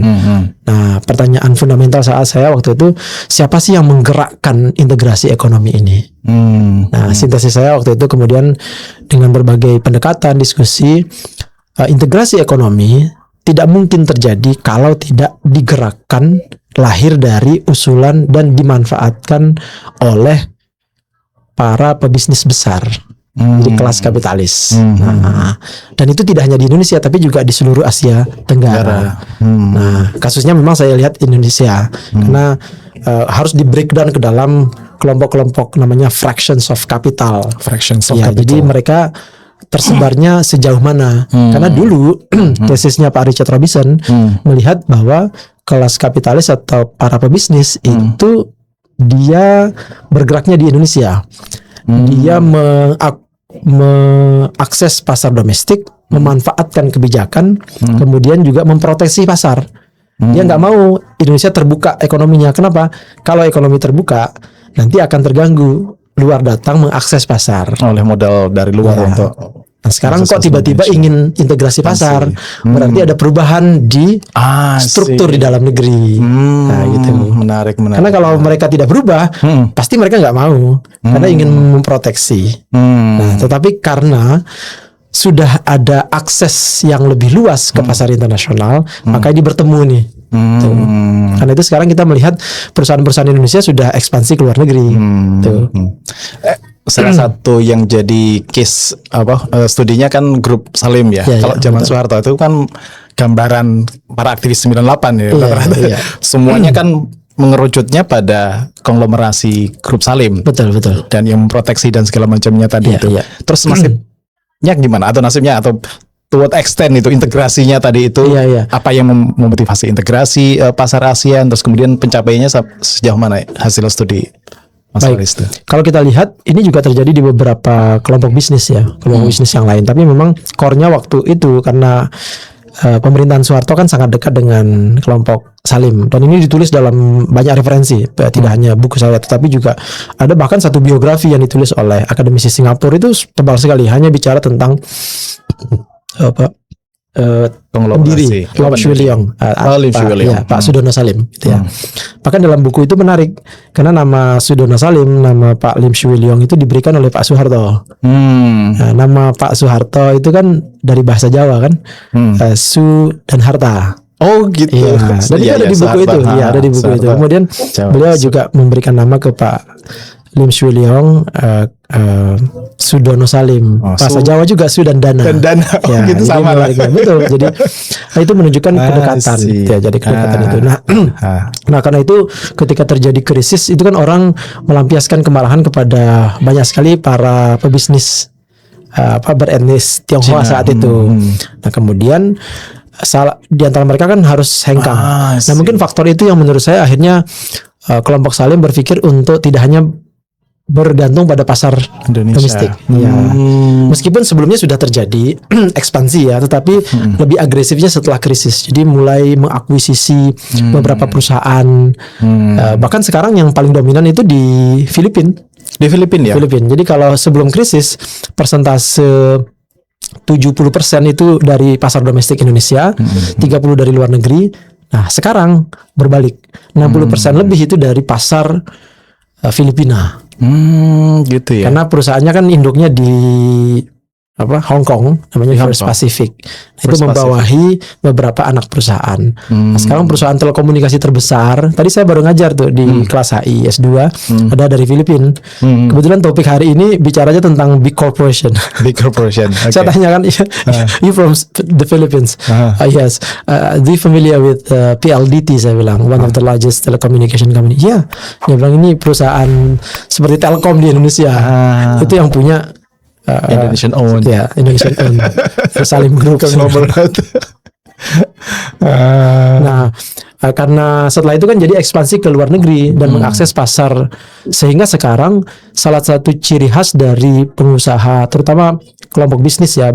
Nah, pertanyaan fundamental saat saya waktu itu, siapa sih yang menggerakkan integrasi ekonomi ini? Nah, sintesis saya waktu itu kemudian dengan berbagai pendekatan, diskusi, integrasi ekonomi tidak mungkin terjadi kalau tidak digerakkan, lahir dari usulan dan dimanfaatkan oleh para pebisnis besar. Jadi kelas kapitalis. Nah, dan itu tidak hanya di Indonesia tapi juga di seluruh Asia Tenggara. Nah, kasusnya memang saya lihat Indonesia karena harus di breakdown ke dalam kelompok-kelompok namanya fractions of capital. Jadi mereka tersebarnya sejauh mana? Karena dulu tesisnya Pak Richard Robinson melihat bahwa kelas kapitalis atau para pebisnis itu dia bergeraknya di Indonesia. Dia mengakses pasar domestik, memanfaatkan kebijakan, kemudian juga memproteksi pasar. Dia nggak mau Indonesia terbuka ekonominya. Kenapa? Kalau ekonomi terbuka, nanti akan terganggu. Luar datang mengakses pasar oleh modal dari luar untuk. Nah, sekarang kok tiba-tiba ingin integrasi pasar, berarti ada perubahan di struktur di dalam negeri. Nah, gitu. Menarik. Karena kalau mereka tidak berubah, pasti mereka nggak mau, karena ingin memproteksi. Nah, tetapi karena sudah ada akses yang lebih luas ke pasar internasional, maka ini bertemu nih. Karena itu sekarang kita melihat perusahaan-perusahaan Indonesia sudah ekspansi ke luar negeri. Salah satu yang jadi case studinya kan grup Salim ya. Kalau zaman Soeharto itu kan gambaran para aktivis 98 ya. Semuanya kan mengerucutnya pada konglomerasi grup Salim. Betul. Dan yang memproteksi dan segala macamnya tadi itu. Terus nasibnya gimana? Atau nasibnya atau to what extent itu integrasinya tadi itu apa yang memotivasi integrasi pasar ASEAN, terus kemudian pencapaiannya sejauh mana hasil studi Mas Aris itu? Kalau kita lihat ini juga terjadi di beberapa kelompok bisnis ya, kelompok bisnis yang lain, tapi memang core-nya waktu itu karena pemerintahan Soeharto kan sangat dekat dengan kelompok Salim, dan ini ditulis dalam banyak referensi, tidak hanya buku saya tetapi juga ada bahkan satu biografi yang ditulis oleh akademisi Singapura, itu tebal sekali, hanya bicara tentang pendiri Lim Swee Leong, Pak Sudono Salim gitu ya. Bahkan dalam buku itu menarik karena nama Sudono Salim, nama Pak Lim Swee Leong itu diberikan oleh Pak Soeharto. Nah, nama Pak Soeharto itu kan dari bahasa Jawa kan, Su dan harta. Oh gitu. Dan itu ada di buku itu. Iya, ada di buku itu. Kemudian beliau juga memberikan nama ke Pak Lim Swee Leong, Sudono Salim. Bahasa Jawa juga Su dan Dana. Ya, gitu sama lah. Betul. Jadi itu menunjukkan kedekatan. Ya, jadi kedekatan itu. Nah, karena itu ketika terjadi krisis itu kan orang melampiaskan kemarahan kepada banyak sekali para pebisnis beretnis Tionghoa saat itu. Nah, kemudian di antara mereka kan harus hengkang. Nah, mungkin faktor itu yang menurut saya akhirnya kelompok Salim berpikir untuk tidak hanya bergantung pada pasar domestik. Ya. Meskipun sebelumnya sudah terjadi ekspansi ya, tetapi lebih agresifnya setelah krisis. Jadi mulai mengakuisisi beberapa perusahaan. Bahkan sekarang yang paling dominan itu di Filipina. Di Filipina ya. Jadi kalau sebelum krisis persentase 70% itu dari pasar domestik Indonesia, 30 dari luar negeri. Nah, sekarang berbalik. 60% lebih itu dari pasar Filipina. Gitu ya. Karena perusahaannya kan induknya di Hong Kong, namanya First Pacific. Itu membawahi beberapa anak perusahaan. Nah, sekarang perusahaan telekomunikasi terbesar, tadi saya baru ngajar tuh di kelas HI S2, ada dari Filipina. Kebetulan topik hari ini bicaranya tentang big corporation. Big corporation. Okay. Saya tanya kan, you from the Philippines? Yes. Do you familiar with PLDT? Saya bilang, one of the largest telecommunication company. Ya, dia bilang ini perusahaan seperti Telkom di Indonesia. Itu yang punya Indonesian owned. Ya, Indonesian owned. Salim Group. Nah, karena setelah itu kan jadi ekspansi ke luar negeri dan mengakses pasar, sehingga sekarang salah satu ciri khas dari pengusaha, terutama kelompok bisnis ya,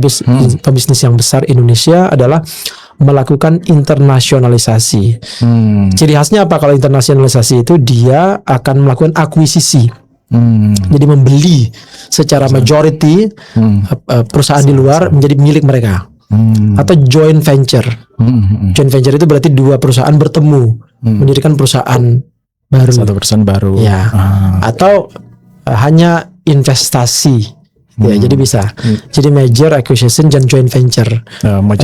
pebisnis yang besar Indonesia adalah melakukan internasionalisasi. Ciri khasnya apa kalau internasionalisasi itu? Dia akan melakukan akuisisi. Jadi membeli secara majority perusahaan di luar menjadi milik mereka. Atau joint venture. Joint venture itu berarti dua perusahaan bertemu mendirikan perusahaan baru. Satu perusahaan baru. Ya. Atau hanya investasi. Ya, jadi bisa. Jadi merger, acquisition, dan joint venture.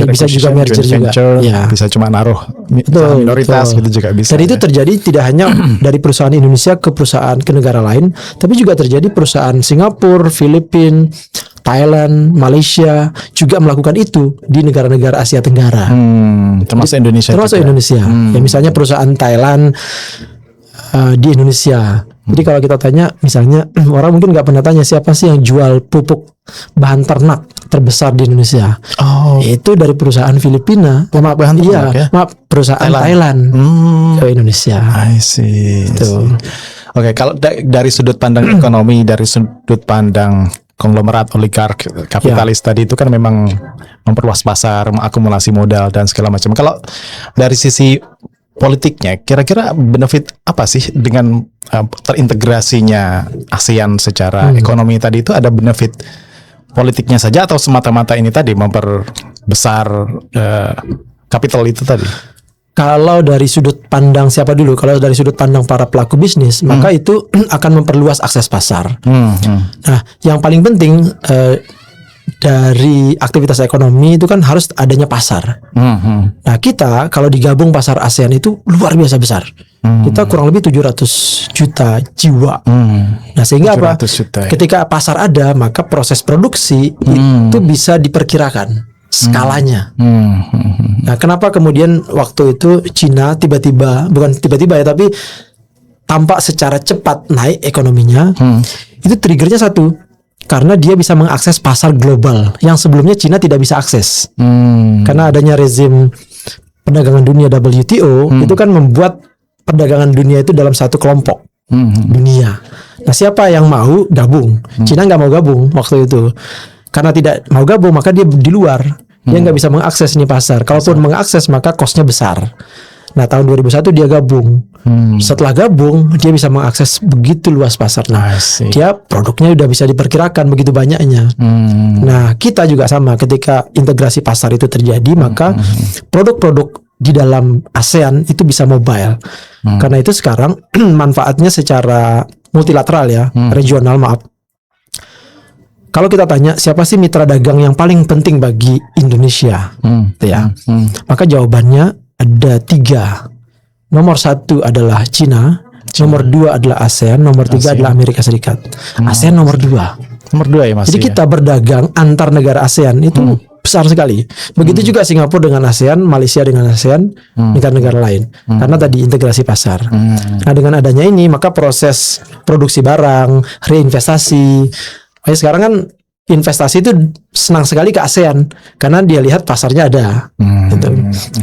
Bisa juga merger juga. Ya. Bisa cuma naruh minoritas gitu juga bisa. Dan itu terjadi tidak hanya dari perusahaan Indonesia ke perusahaan ke negara lain, tapi juga terjadi perusahaan Singapura, Filipina, Thailand, Malaysia juga melakukan itu di negara-negara Asia Tenggara. Termasuk Indonesia. Termasuk juga. Indonesia. Ya, misalnya perusahaan Thailand di Indonesia. Jadi kalau kita tanya, misalnya orang mungkin nggak pernah tanya siapa sih yang jual pupuk bahan ternak terbesar di Indonesia. Itu dari perusahaan Filipina. Bahan ternak ya? Perusahaan Thailand ke Indonesia. I see. Oke, kalau dari sudut pandang ekonomi, dari sudut pandang konglomerat oligark kapitalis tadi itu kan memang memperluas pasar, mengakumulasi modal dan segala macam. Kalau dari sisi politiknya, kira-kira benefit apa sih dengan terintegrasinya ASEAN secara ekonomi tadi itu? Ada benefit politiknya saja atau semata-mata ini tadi memperbesar kapital itu tadi? Kalau dari sudut pandang siapa dulu? Kalau dari sudut pandang para pelaku bisnis, maka itu akan memperluas akses pasar. Nah, yang paling penting dari aktivitas ekonomi itu kan harus adanya pasar. Nah, kita kalau digabung pasar ASEAN itu luar biasa besar. Kita kurang lebih 700 juta jiwa. Nah, sehingga apa? Juta, ya. Ketika pasar ada, maka proses produksi itu bisa diperkirakan skalanya. Nah, kenapa kemudian waktu itu Cina bukan tiba-tiba ya, tapi tampak secara cepat naik ekonominya? Itu triggernya satu. Karena dia bisa mengakses pasar global yang sebelumnya Cina tidak bisa akses. Karena adanya rezim perdagangan dunia WTO itu kan membuat perdagangan dunia itu dalam satu kelompok dunia. Nah, siapa yang mau gabung? Cina nggak mau gabung waktu itu. Karena tidak mau gabung, maka dia di luar. Dia nggak bisa mengakses ini pasar. Kalaupun mengakses, maka cost-nya besar. Nah, tahun 2001 dia gabung. Setelah gabung, dia bisa mengakses begitu luas pasar. Nah, dia produknya udah bisa diperkirakan begitu banyaknya. Nah, kita juga sama. Ketika integrasi pasar itu terjadi, maka produk-produk di dalam ASEAN itu bisa mobile. Karena itu sekarang manfaatnya secara multilateral ya, regional maaf. Kalau kita tanya siapa sih mitra dagang yang paling penting bagi Indonesia, maka jawabannya ada 3. Nomor 1 adalah Cina, nomor 2 adalah ASEAN, nomor 3 adalah Amerika Serikat. ASEAN nomor 2. Nomor 2 ya Mas. Jadi kita berdagang antar negara ASEAN itu besar sekali. Begitu juga Singapura dengan ASEAN, Malaysia dengan ASEAN, negara-negara lain. Karena tadi integrasi pasar. Nah, dengan adanya ini maka proses produksi barang, reinvestasi. Sekarang kan investasi itu senang sekali ke ASEAN karena dia lihat pasarnya ada. Gitu.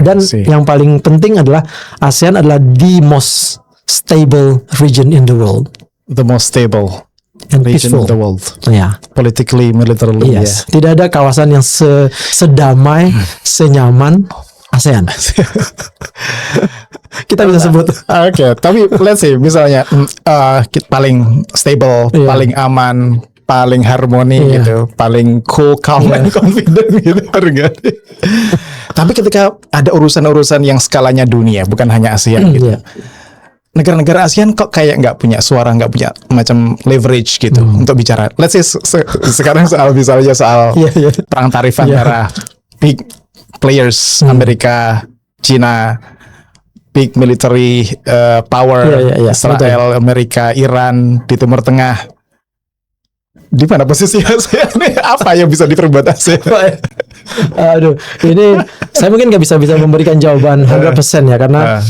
Dan yang paling penting adalah ASEAN adalah the most stable region in the world. The most stable and region peaceful in the world. Ya. Politically, militarily. Yes. Tidak ada kawasan yang sedamai, senyaman ASEAN. Kita bisa sebut. Oke, tapi let's say misalnya paling stable, paling aman, paling harmoni gitu, paling cool, calm, and confident gitu, harga. Tapi ketika ada urusan-urusan yang skalanya dunia, bukan hanya ASEAN gitu. Negara-negara ASEAN kok kayak nggak punya suara, nggak punya macam leverage gitu untuk bicara. Let's say sekarang misalnya soal perang tarif antara big players Amerika, China, big military power, Israel, Amerika, Iran di Timur Tengah. Di mana posisi ASEAN nih? Apa yang bisa diperbuat ASEAN? Aduh, ini saya mungkin nggak bisa memberikan jawaban 100% ya, karena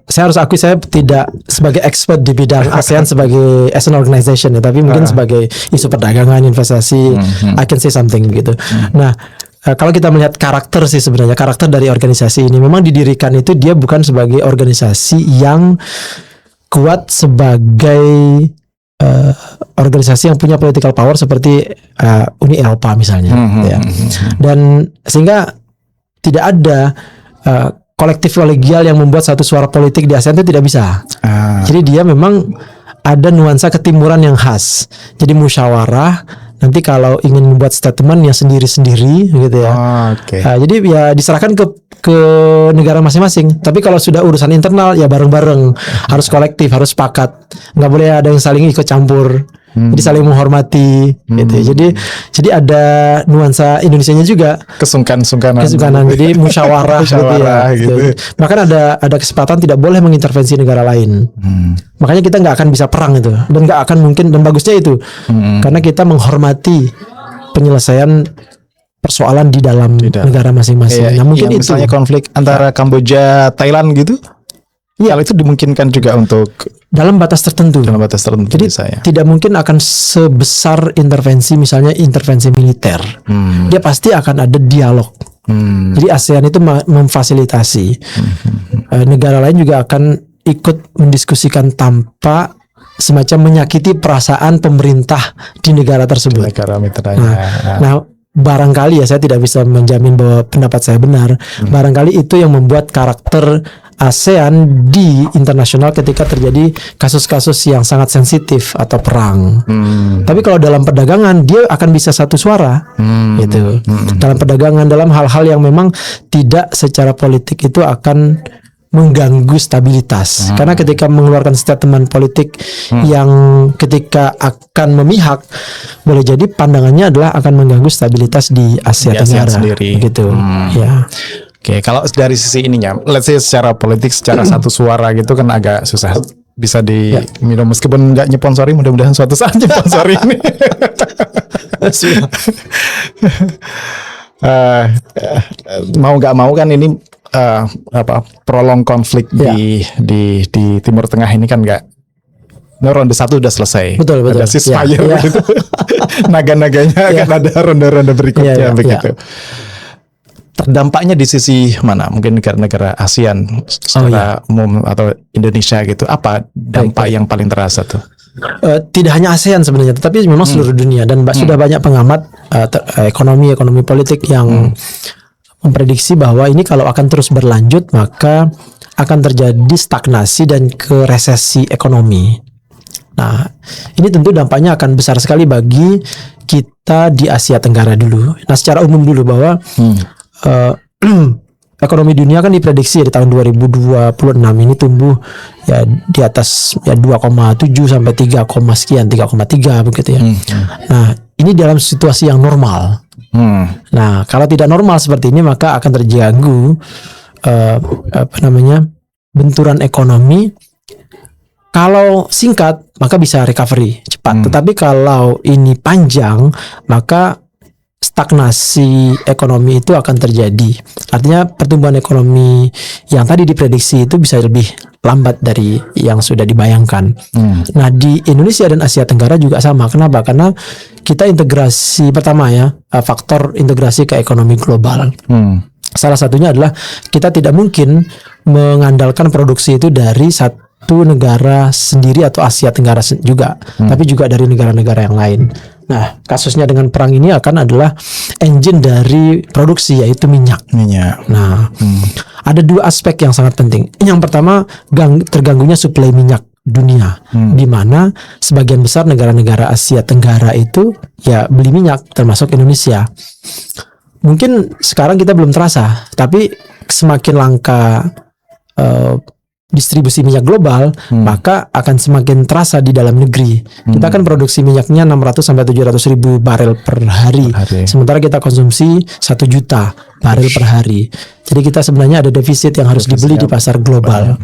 saya harus akui saya tidak sebagai expert di bidang ASEAN sebagai as an organization ya, tapi mungkin sebagai isu perdagangan, investasi, I can say something gitu. Nah, kalau kita melihat karakter sih sebenarnya karakter dari organisasi ini memang didirikan itu dia bukan sebagai organisasi yang kuat sebagai organisasi yang punya political power seperti Uni Eropa misalnya, ya. Dan sehingga tidak ada kolektif kolegial yang membuat satu suara politik di ASEAN itu tidak bisa. Jadi dia memang ada nuansa ketimuran yang khas. Jadi musyawarah. Nanti kalau ingin membuat statement ya sendiri-sendiri gitu ya. Oke. Nah, jadi ya diserahkan ke negara masing-masing. Tapi kalau sudah urusan internal ya bareng-bareng, harus kolektif, harus sepakat. Nggak boleh ada yang saling ikut campur. Jadi saling menghormati gitu. Jadi ada nuansa Indonesianya juga. Kesungkanan. Jadi musyawarah gitu ya. gitu. Bahkan ada kesempatan tidak boleh mengintervensi negara lain. Makanya kita nggak akan bisa perang itu, dan nggak akan mungkin, dan bagusnya itu karena kita menghormati penyelesaian persoalan di dalam negara masing-masing. Nah, mungkin yang itu misalnya konflik antara Kamboja Thailand gitu. Iya, itu dimungkinkan juga untuk dalam batas tertentu. Jadi saya. tidak mungkin akan sebesar intervensi, misalnya intervensi militer. Dia pasti akan ada dialog. Jadi ASEAN itu memfasilitasi. Negara lain juga akan ikut mendiskusikan tanpa semacam menyakiti perasaan pemerintah di negara tersebut. Negara mitranya. Nah, barangkali ya, saya tidak bisa menjamin bahwa pendapat saya benar. Barangkali itu yang membuat karakter ASEAN di internasional ketika terjadi kasus-kasus yang sangat sensitif atau perang. Tapi kalau dalam perdagangan dia akan bisa satu suara, gitu. Dalam perdagangan, dalam hal-hal yang memang tidak secara politik itu akan mengganggu stabilitas. Karena ketika mengeluarkan statement politik yang ketika akan memihak, boleh jadi pandangannya adalah akan mengganggu stabilitas di Asia Tenggara sendiri. Gitu. Ya. Oke, kalau dari sisi ininya, let's say secara politik, secara satu suara gitu kan agak susah. Bisa diminum meskipun nggak nyponsori, mudah-mudahan suatu saat nyponsori ini. Mau nggak mau kan ini prolong konflik di Timur Tengah ini kan nggak. Ronde 1 udah selesai. Betul. Ada ceasefire gitu. Naga-naganya akan ada ronde-ronde berikutnya begitu. Terdampaknya di sisi mana? Mungkin negara-negara ASEAN secara umum atau Indonesia gitu. Apa dampak yang paling terasa tuh? Tidak hanya ASEAN sebenarnya, tetapi memang seluruh dunia, dan sudah banyak pengamat ekonomi politik yang memprediksi bahwa ini kalau akan terus berlanjut maka akan terjadi stagnasi dan ke resesi ekonomi. Nah, ini tentu dampaknya akan besar sekali bagi kita di Asia Tenggara dulu. Nah, secara umum dulu bahwa ekonomi dunia kan diprediksi di tahun 2026 ini tumbuh ya di atas ya 2,7 sampai 3, sekian 3,3 begitu ya. Nah, ini dalam situasi yang normal. Nah, kalau tidak normal seperti ini maka akan terganggu benturan ekonomi. Kalau singkat maka bisa recovery cepat. Tetapi kalau ini panjang maka stagnasi ekonomi itu akan terjadi. Artinya pertumbuhan ekonomi yang tadi diprediksi itu bisa lebih lambat dari yang sudah dibayangkan. Nah, di Indonesia dan Asia Tenggara juga sama. Kenapa? Karena kita integrasi, pertama ya, faktor integrasi ke ekonomi global. Salah satunya adalah kita tidak mungkin mengandalkan produksi itu dari satu negara sendiri atau Asia Tenggara juga, tapi juga dari negara-negara yang lain. Nah, kasusnya dengan perang ini adalah engine dari produksi, yaitu minyak. Nah, ada dua aspek yang sangat penting. Yang pertama, terganggunya suplai minyak dunia, di mana sebagian besar negara-negara Asia Tenggara itu ya beli minyak, termasuk Indonesia. Mungkin sekarang kita belum terasa, tapi semakin langka distribusi minyak global, maka akan semakin terasa di dalam negeri. Kita kan produksi minyaknya 600 sampai 700 ribu barel per hari. Sementara kita konsumsi 1 juta barel per hari. Jadi kita sebenarnya ada defisit yang harus dibeli di pasar global.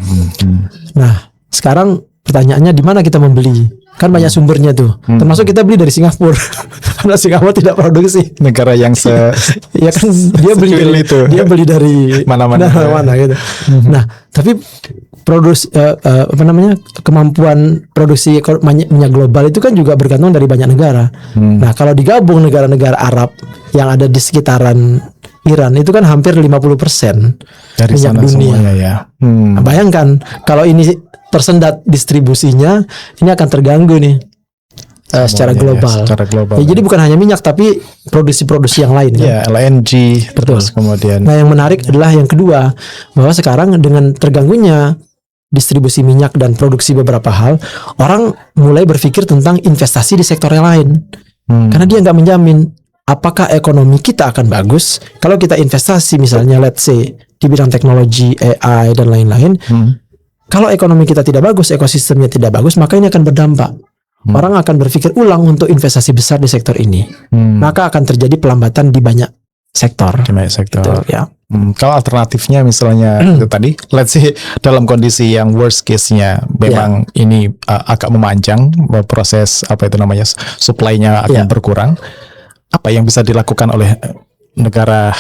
Nah, sekarang pertanyaannya di mana kita membeli? Kan banyak sumbernya tuh. Termasuk kita beli dari Singapura. Karena Singapura tidak produksi. Negara yang ya kan dia beli dari mana-mana gitu. Nah, tapi kemampuan produksi minyak global itu kan juga bergantung dari banyak negara. Nah, kalau digabung negara-negara Arab yang ada di sekitaran Iran itu kan hampir 50% dari minyak dunia. Semuanya, ya. Nah, bayangkan kalau ini tersendat distribusinya, ini akan terganggu nih secara global. Ya, jadi bukan hanya minyak tapi produksi-produksi yang lain. Ya, LNG. Betul. Terus kemudian. Nah, yang menarik adalah yang kedua, bahwa sekarang dengan terganggunya distribusi minyak dan produksi beberapa hal, orang mulai berpikir tentang investasi di sektor yang lain. Karena dia nggak menjamin apakah ekonomi kita akan bagus kalau kita investasi misalnya let's say di bidang teknologi, AI dan lain-lain. Kalau ekonomi kita tidak bagus, ekosistemnya tidak bagus, maka ini akan berdampak. Orang akan berpikir ulang untuk investasi besar di sektor ini. Maka akan terjadi pelambatan di banyak sektor. Di banyak sektor. Gitu, ya. Kalau alternatifnya misalnya itu tadi, let's say dalam kondisi yang worst case-nya memang ini agak memanjang, proses apa itu namanya supply-nya akan berkurang. Apa yang bisa dilakukan oleh negara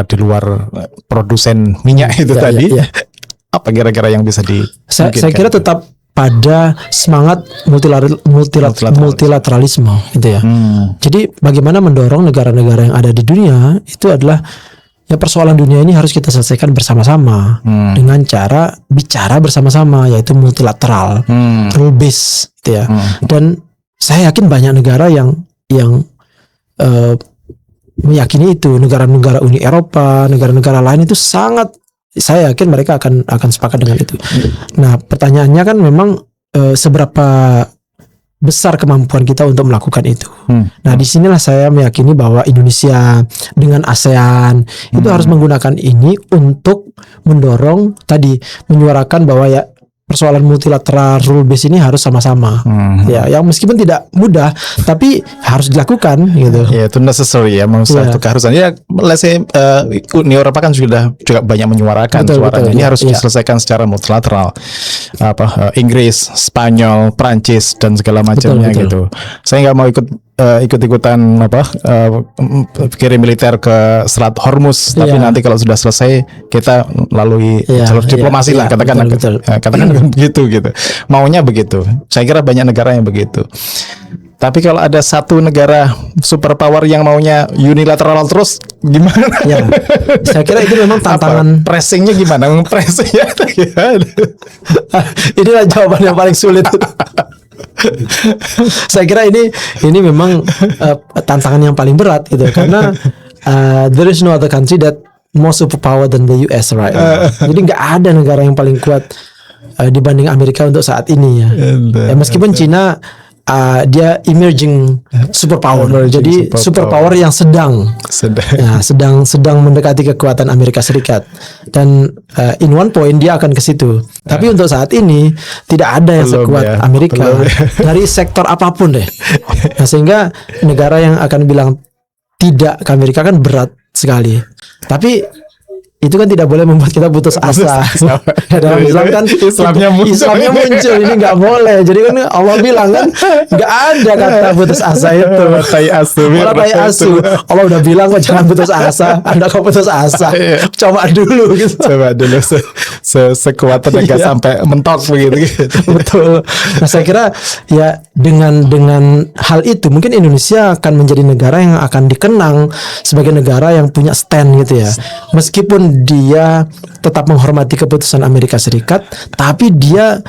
di luar produsen minyak itu tadi? Apa kira-kira yang bisa Saya kira tetap pada semangat multilateralisme gitu ya. Jadi bagaimana mendorong negara-negara yang ada di dunia itu adalah ya persoalan dunia ini harus kita selesaikan bersama-sama dengan cara bicara bersama-sama, yaitu multilateral, rule based gitu ya. Dan saya yakin banyak negara yang meyakini itu, negara-negara Uni Eropa, negara-negara lain itu sangat, saya yakin mereka akan sepakat dengan itu. Nah, pertanyaannya kan memang seberapa besar kemampuan kita untuk melakukan itu. Nah, disinilah saya meyakini bahwa Indonesia dengan ASEAN itu harus menggunakan ini untuk mendorong tadi, menyuarakan bahwa ya persoalan multilateral rule base ini harus sama-sama. Ya, yang meskipun tidak mudah tapi harus dilakukan gitu. Ya, itu necessary ya, itu keharusan. Ya, let's say Uni Eropa kan juga banyak menyuarakan suaranya. Ini harus diselesaikan secara multilateral. Inggris, Spanyol, Prancis dan segala macamnya gitu. Saya nggak mau ikut-ikutan kirim militer ke Selat Hormuz, tapi nanti kalau sudah selesai kita lalui jalur diplomasi lah, katakan begitu gitu. Maunya begitu. Saya kira banyak negara yang begitu. Tapi kalau ada satu negara superpower yang maunya unilateral terus, gimana? Ya, saya kira itu memang tantangan. Pressingnya gimana? Pressingnya inilah jawaban yang paling sulit. Saya kira ini memang tantangan yang paling berat gitu, karena there is no other country that more superpower than the US right now. Jadi nggak ada negara yang paling kuat dibanding Amerika untuk saat ini ya. Meskipun Cina dia emerging superpower, jadi superpower yang sedang mendekati kekuatan Amerika Serikat, dan in one point dia akan ke situ. Tapi untuk saat ini tidak ada yang sekuat Amerika dari sektor apapun deh. Nah, sehingga negara yang akan bilang tidak ke Amerika kan berat sekali. Tapi itu kan tidak boleh membuat kita putus asa. Dalam Islam kan Islamnya muncul, ini nggak boleh. Jadi kan Allah bilang kan nggak ada kata putus asa itu. Allah udah bilang kok jangan putus asa. Anda kok putus asa? Coba dulu gitu. Sekuat tenaga sampai mentok begitu. Betul. Nah, saya kira ya dengan hal itu mungkin Indonesia akan menjadi negara yang akan dikenang sebagai negara yang punya stand gitu ya. Meskipun dia tetap menghormati keputusan Amerika Serikat, tapi dia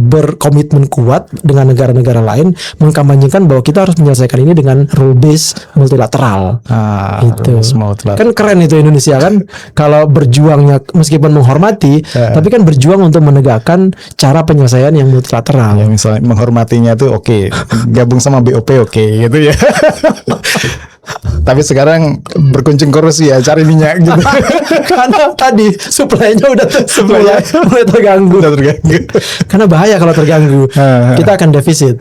berkomitmen kuat dengan negara-negara lain mengkampanyekan bahwa kita harus menyelesaikan ini dengan rule based multilateral. Kan keren itu Indonesia kan, kalau berjuangnya meskipun menghormati, tapi kan berjuang untuk menegakkan cara penyelesaian yang multilateral. Ya, misalnya menghormatinya tuh oke, gabung sama BOP oke gitu ya. Tapi sekarang berkunjung ke Rusia cari minyak gitu. Karena tadi supply-nya udah mulai terganggu. Karena bahaya kalau terganggu. Kita akan defisit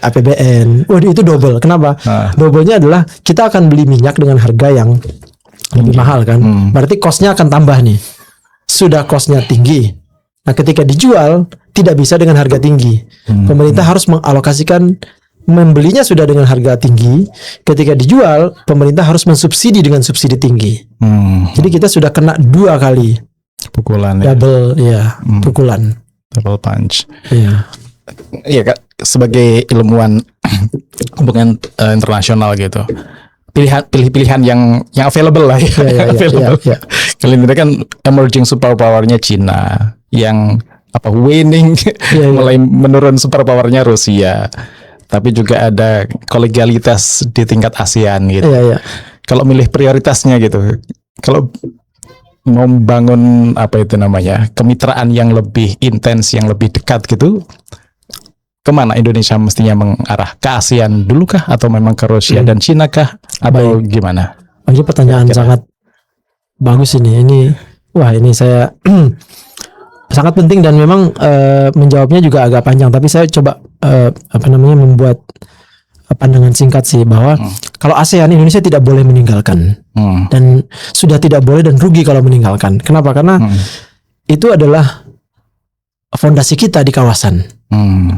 APBN. Waduh, itu double. Kenapa? Double-nya adalah kita akan beli minyak dengan harga yang lebih mahal kan. Berarti cost-nya akan tambah nih. Sudah cost-nya tinggi. Nah, ketika dijual tidak bisa dengan harga tinggi. Pemerintah harus mengalokasikan, membelinya sudah dengan harga tinggi, ketika dijual pemerintah harus mensubsidi dengan subsidi tinggi. Jadi kita sudah kena 2 kali pukulan, double pukulan, double punch. Iya Kak, sebagai ilmuwan hubungan internasional gitu, pilihan yang available lah ya. Kali ini kan emerging superpowernya Cina, yang waning mulai menurun superpowernya Rusia. Tapi juga ada kolegialitas di tingkat ASEAN gitu. Kalau milih prioritasnya gitu, kalau membangun apa itu namanya kemitraan yang lebih intens, yang lebih dekat gitu, kemana Indonesia mestinya mengarah? Ke ASEAN dulu kah, atau memang ke Rusia dan Cina kah, atau gimana? Ini pertanyaan sangat bagus ini. Wah, ini saya sangat penting dan memang menjawabnya juga agak panjang. Tapi saya coba membuat pandangan singkat sih, bahwa kalau ASEAN, Indonesia tidak boleh meninggalkan dan sudah tidak boleh dan rugi kalau meninggalkan. Kenapa? Karena itu adalah fondasi kita di kawasan.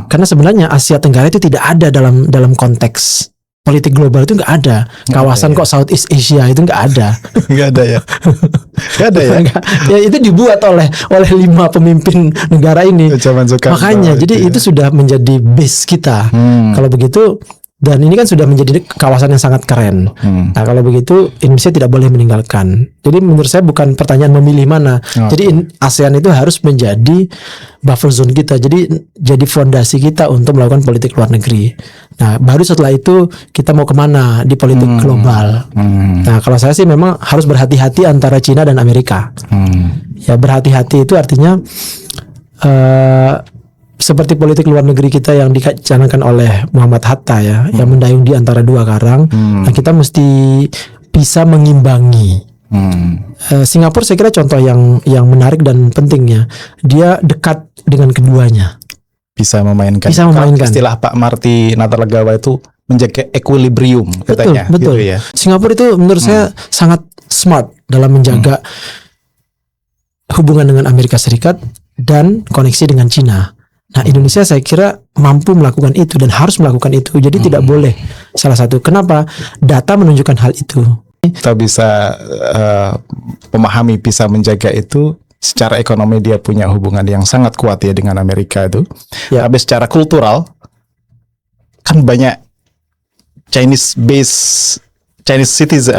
Karena sebenarnya Asia Tenggara itu tidak ada dalam konteks politik global, itu nggak ada. Kawasan kok Southeast Asia itu nggak ada. Nggak ada ya. Nggak ada ya. Ya itu dibuat oleh 5 pemimpin negara ini. Makanya jadi itu sudah menjadi base kita. Kalau begitu, dan ini kan sudah menjadi kawasan yang sangat keren. Nah, kalau begitu Indonesia tidak boleh meninggalkan. Jadi menurut saya bukan pertanyaan memilih mana. Jadi ASEAN itu harus menjadi buffer zone kita. Jadi fondasi kita untuk melakukan politik luar negeri. Nah, baru setelah itu kita mau kemana di politik global. Nah, kalau saya sih memang harus berhati-hati antara Cina dan Amerika. Ya, berhati-hati itu artinya seperti politik luar negeri kita yang dicanangkan oleh Muhammad Hatta ya, yang mendayung di antara dua karang. Nah, kita mesti bisa mengimbangi. Singapura saya kira contoh yang menarik dan pentingnya. Dia dekat dengan keduanya. Bisa memainkan. Istilah Pak Marty Natalegawa itu menjaga equilibrium katanya. Betul. Gitu ya. Singapura itu menurut saya sangat smart dalam menjaga hubungan dengan Amerika Serikat dan koneksi dengan Cina. Nah, Indonesia saya kira mampu melakukan itu dan harus melakukan itu. Jadi tidak boleh salah satu. Kenapa? Data menunjukkan hal itu. Kita bisa memahami, bisa menjaga itu. Secara ekonomi dia punya hubungan yang sangat kuat ya dengan Amerika itu. Ya. Tapi secara kultural kan banyak Chinese citizen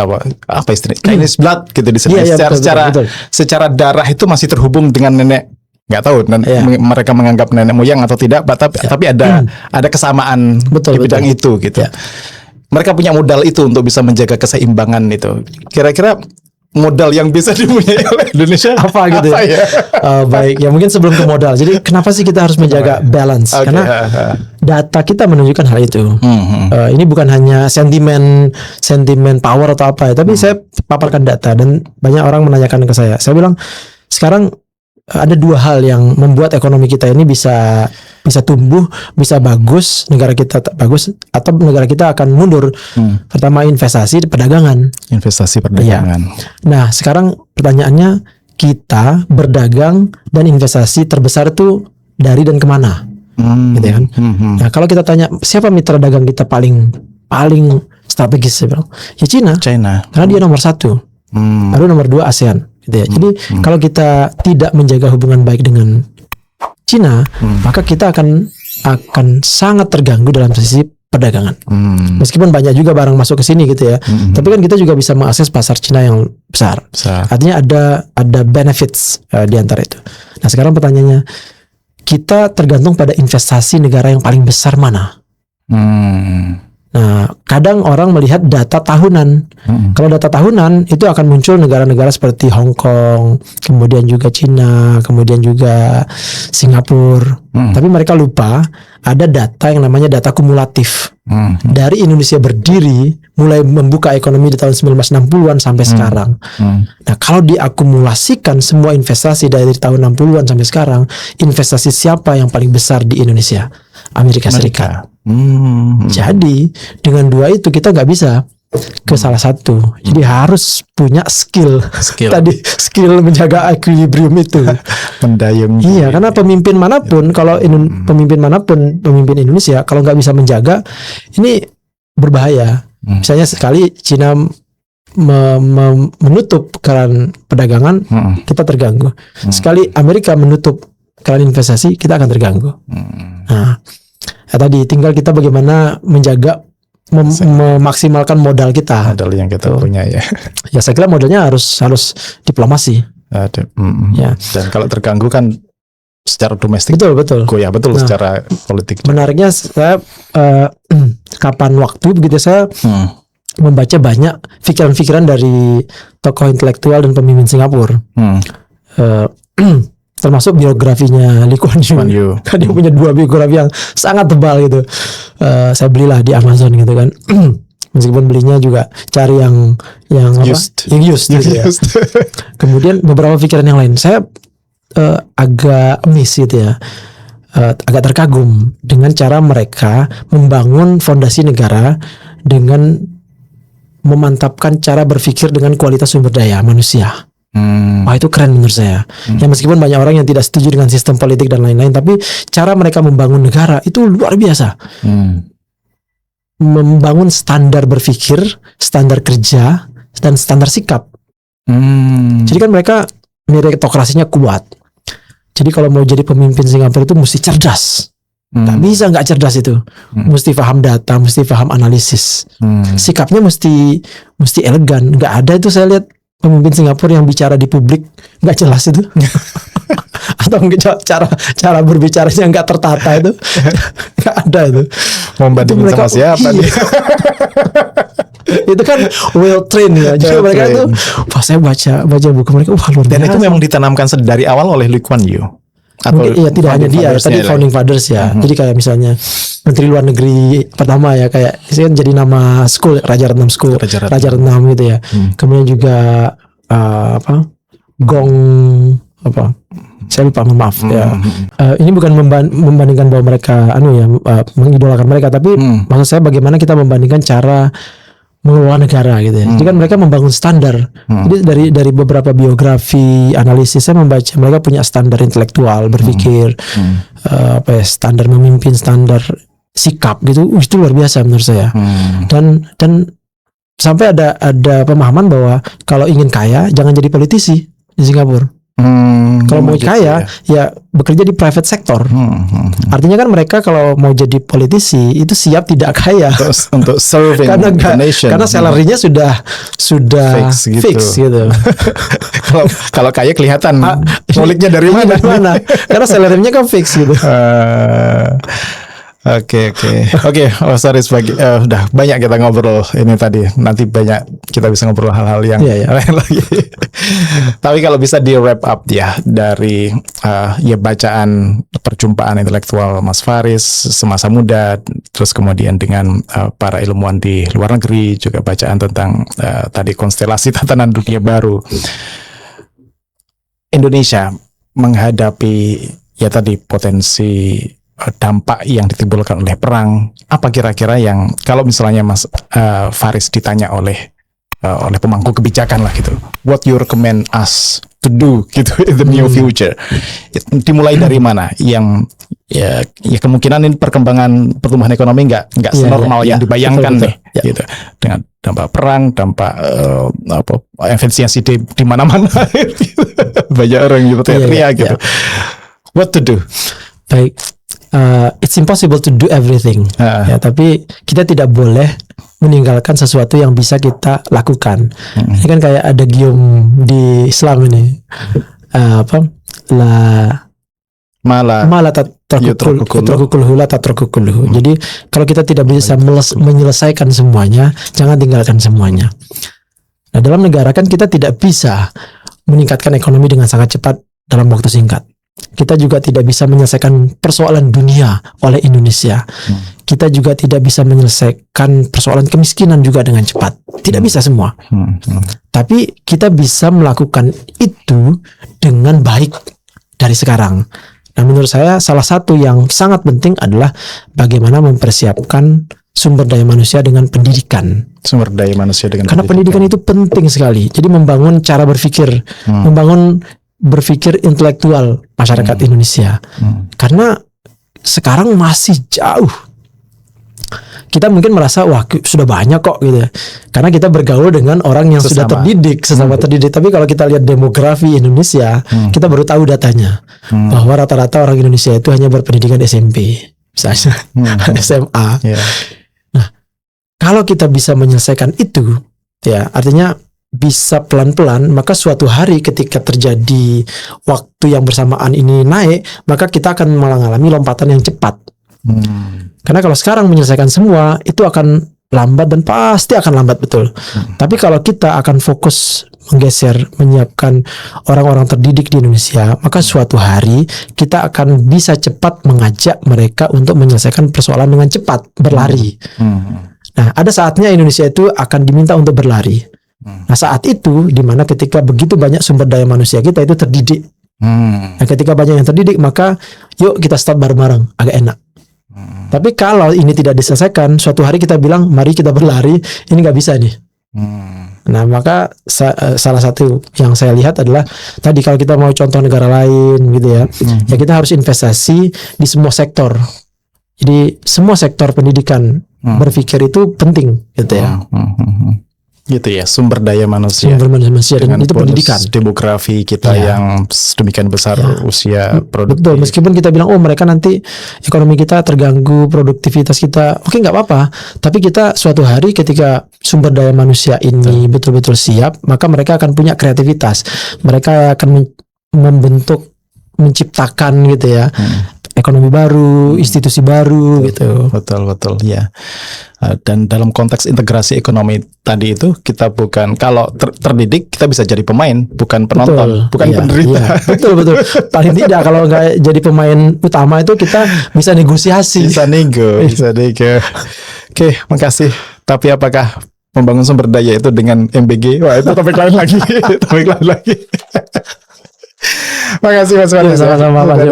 apa istilahnya? Chinese blood gitu di sana. Secara darah itu masih terhubung dengan nenek. Nggak tahu mereka menganggap nenek moyang atau tidak, tapi ada kesamaan di bidang itu gitu. Mereka punya modal itu untuk bisa menjaga keseimbangan itu. Kira-kira modal yang bisa dipunyai oleh Indonesia apa gitu ya? Baik, ya mungkin sebelum ke modal. Jadi kenapa sih kita harus menjaga balance? Karena data kita menunjukkan hal itu. Ini bukan hanya sentimen power atau apa ya, tapi saya paparkan data dan banyak orang menanyakan ke saya. Saya bilang sekarang ada 2 hal yang membuat ekonomi kita ini bisa tumbuh, bisa bagus, negara kita bagus atau negara kita akan mundur. Pertama, investasi perdagangan. Ya. Nah, sekarang pertanyaannya, kita berdagang dan investasi terbesar itu dari dan kemana? Gitu kan? Nah, kalau kita tanya siapa mitra dagang kita paling strategis, saya bilang, ya Cina. Karena dia nomor 1. Lalu nomor 2 ASEAN. Gitu ya. Jadi kalau kita tidak menjaga hubungan baik dengan Cina, maka kita akan sangat terganggu dalam sisi perdagangan. Meskipun banyak juga barang masuk ke sini gitu ya, tapi kan kita juga bisa mengakses pasar Cina yang besar. Artinya ada benefits di antara itu. Nah, sekarang pertanyaannya, kita tergantung pada investasi negara yang paling besar mana? Nah, kadang orang melihat data tahunan. Kalau data tahunan itu akan muncul negara-negara seperti Hong Kong, kemudian juga Cina, kemudian juga Singapura. Tapi mereka lupa ada data yang namanya data kumulatif. Dari Indonesia berdiri, mulai membuka ekonomi di tahun 1960-an sampai sekarang. Nah, kalau diakumulasikan semua investasi dari tahun 60-an sampai sekarang, investasi siapa yang paling besar di Indonesia? Amerika Serikat. Jadi dengan 2 itu kita nggak bisa ke salah satu. Jadi harus punya skill. Tadi skill menjaga equilibrium itu. Mendayung. Iya, karena pemimpin manapun, kalau pemimpin Indonesia kalau nggak bisa menjaga, ini berbahaya. Misalnya sekali Cina menutup keran perdagangan, kita terganggu. Sekali Amerika menutup keran investasi, kita akan terganggu. Nah, tadi tinggal kita bagaimana menjaga memaksimalkan modal kita. Modal yang kita punya ya. Ya, saya kira modalnya harus diplomasi. Ya. Dan kalau terganggu kan secara domestik. Betul. Goyah betul secara politik. Menariknya saya kapan waktu begitu saya membaca banyak pikiran-pikiran dari tokoh intelektual dan pemimpin Singapura. Termasuk biografinya Lee Kuan Yew. Kan dia punya 2 biografi yang sangat tebal gitu. Saya belilah di Amazon gitu kan. Meskipun belinya juga cari yang Used. Yang used gitu ya. Kemudian beberapa pikiran yang lain. Saya agak miss gitu ya. Agak terkagum dengan cara mereka membangun fondasi negara dengan memantapkan cara berpikir dengan kualitas sumber daya manusia. Wah, itu keren menurut saya. Ya meskipun banyak orang yang tidak setuju dengan sistem politik dan lain-lain, tapi cara mereka membangun negara itu luar biasa. Membangun standar berpikir, standar kerja, dan standar sikap. Jadi kan mereka meritokrasinya kuat. Jadi kalau mau jadi pemimpin Singapura itu mesti cerdas. Gak bisa nggak cerdas itu. Mesti paham data, mesti paham analisis. Sikapnya mesti elegan. Nggak ada itu saya lihat pemimpin Singapura yang bicara di publik nggak jelas itu. Atau cara berbicaranya nggak tertata itu. Nggak ada itu. Membandingin sama siapa nih? Itu kan well trained ya. Jadi mereka itu pas saya baca buku mereka luar biasa. Dan itu memang ditanamkan dari awal oleh Lee Kuan Yew. Mungkin ya tidak hanya dia, tadi founding fathers ya. Jadi kayak misalnya Menteri Luar Negeri pertama ya, kayak itu kan jadi nama school Rajaratnam School, Rajaratnam gitu ya. Kemudian juga Gong saya lupa, maaf ya. Ini bukan membandingkan bahwa mereka mengidolakan mereka, tapi maksud saya bagaimana kita membandingkan cara mengelola negara gitu ya. Jadi kan mereka membangun standar. Jadi dari beberapa biografi, analisis saya membaca mereka punya standar intelektual berpikir, standar memimpin, standar sikap gitu. Itu luar biasa menurut saya. Dan sampai ada pemahaman bahwa kalau ingin kaya jangan jadi politisi di Singapura. Kalau mau kaya ya bekerja di private sector. Artinya kan mereka kalau mau jadi politisi itu siap tidak kaya untuk serving the nation. Karena salary-nya sudah fix gitu. Kalau kaya kelihatan nguliknya dari mana. Karena salary-nya kan fix gitu. Oke. Sorry udah banyak kita ngobrol ini tadi. Nanti banyak kita bisa ngobrol hal-hal yang lain lagi. Tapi kalau bisa di wrap up ya dari bacaan perjumpaan intelektual Mas Faris semasa muda, terus kemudian dengan para ilmuwan di luar negeri, juga bacaan tentang tadi konstelasi tatanan dunia baru. Indonesia menghadapi tadi potensi dampak yang ditimbulkan oleh perang, apa kira-kira yang kalau misalnya Mas Faris ditanya oleh pemangku kebijakan lah gitu, what you recommend us to do gitu in the near future, dimulai dari mana yang ya kemungkinan ini perkembangan pertumbuhan ekonomi nggak senormal yang dibayangkan nih gitu, dengan dampak perang, dampak efisiensi di mana-mana banyak orang gitu teriak gitu. What to do? Baik. It's impossible to do everything. Ya, tapi kita tidak boleh meninggalkan sesuatu yang bisa kita lakukan. Ini kan kayak ada gium di Islam ini. Jadi kalau kita tidak bisa menyelesaikan semuanya, jangan tinggalkan semuanya. Nah, dalam negara kan kita tidak bisa meningkatkan ekonomi dengan sangat cepat dalam waktu singkat. Kita juga tidak bisa menyelesaikan persoalan dunia oleh Indonesia. Kita juga tidak bisa menyelesaikan persoalan kemiskinan juga dengan cepat. Tidak bisa semua. Tapi kita bisa melakukan itu dengan baik dari sekarang. Nah, menurut saya salah satu yang sangat penting adalah bagaimana mempersiapkan sumber daya manusia dengan pendidikan. Karena pendidikan itu penting sekali. Jadi membangun cara berpikir, membangun berpikir intelektual masyarakat Indonesia. Karena sekarang masih jauh. Kita mungkin merasa wah sudah banyak kok gitu. Karena kita bergaul dengan orang yang sudah terdidik, sesama terdidik. Tapi kalau kita lihat demografi Indonesia, kita baru tahu datanya. Bahwa rata-rata orang Indonesia itu hanya berpendidikan SMP, misalnya SMA. Nah, kalau kita bisa menyelesaikan itu, ya artinya bisa pelan-pelan, maka suatu hari ketika terjadi waktu yang bersamaan ini naik, maka kita akan mengalami lompatan yang cepat. Karena kalau sekarang menyelesaikan semua, itu akan lambat dan pasti akan lambat betul. Tapi kalau kita akan fokus menggeser, menyiapkan orang-orang terdidik di Indonesia, maka suatu hari kita akan bisa cepat mengajak mereka untuk menyelesaikan persoalan dengan cepat, berlari. Nah, ada saatnya Indonesia itu akan diminta untuk berlari. Nah, saat itu dimana ketika begitu banyak sumber daya manusia kita itu terdidik. Nah, ketika banyak yang terdidik, maka yuk kita start bareng-bareng, agak enak. Tapi kalau ini tidak diselesaikan, suatu hari kita bilang mari kita berlari, ini nggak bisa nih. Nah, maka salah satu yang saya lihat adalah tadi kalau kita mau contoh negara lain gitu ya, ya kita harus investasi di semua sektor. Jadi semua sektor pendidikan berpikir itu penting gitu ya. Gitu ya, sumber daya manusia. Sumber daya manusia dan itu bonus pendidikan. Demografi kita yang sedemikian besar, usia produktif. Betul, meskipun kita bilang oh mereka nanti ekonomi kita terganggu, produktivitas kita, oke nggak apa-apa. Tapi kita suatu hari ketika sumber daya manusia ini betul-betul siap, maka mereka akan punya kreativitas. Mereka akan membentuk, menciptakan gitu ya. Ekonomi baru, institusi baru gitu. Betul ya. Dan dalam konteks integrasi ekonomi tadi itu kita bukan kalau terdidik kita bisa jadi pemain, bukan penonton, bukan penderita. Betul. Paling tidak kalau nggak jadi pemain utama itu kita bisa negosiasi. Bisa nego. Oke, makasih. Tapi apakah membangun sumber daya itu dengan MBG? Wah, itu topik lain lagi. Makasih Mas Faris. Sama-sama Mas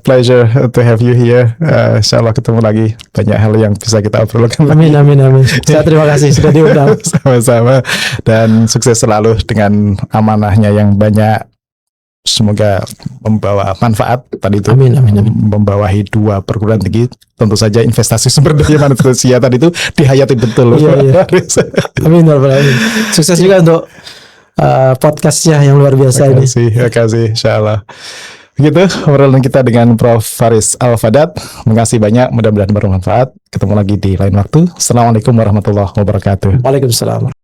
Pleasure to have you here. Insyaallah ketemu lagi. Banyak hal yang bisa kita obrolkan. Amin. Saya terima kasih sudah diundang. Sama-sama. Dan sukses selalu dengan amanahnya yang banyak. Semoga membawa manfaat tadi itu. Amin. Membawahi 2 perguruan tinggi. Tentu saja investasi sumber daya manusia tadi itu dihayati betul. Iya. Amin. Sukses juga untuk podcastnya yang luar biasa ini. Terima kasih, insyaallah. Begitu obrolan kita dengan Prof. Faris Al-Fadat. Makasih banyak, mudah-mudahan bermanfaat. Ketemu lagi di lain waktu. Assalamualaikum warahmatullahi wabarakatuh. Waalaikumsalam.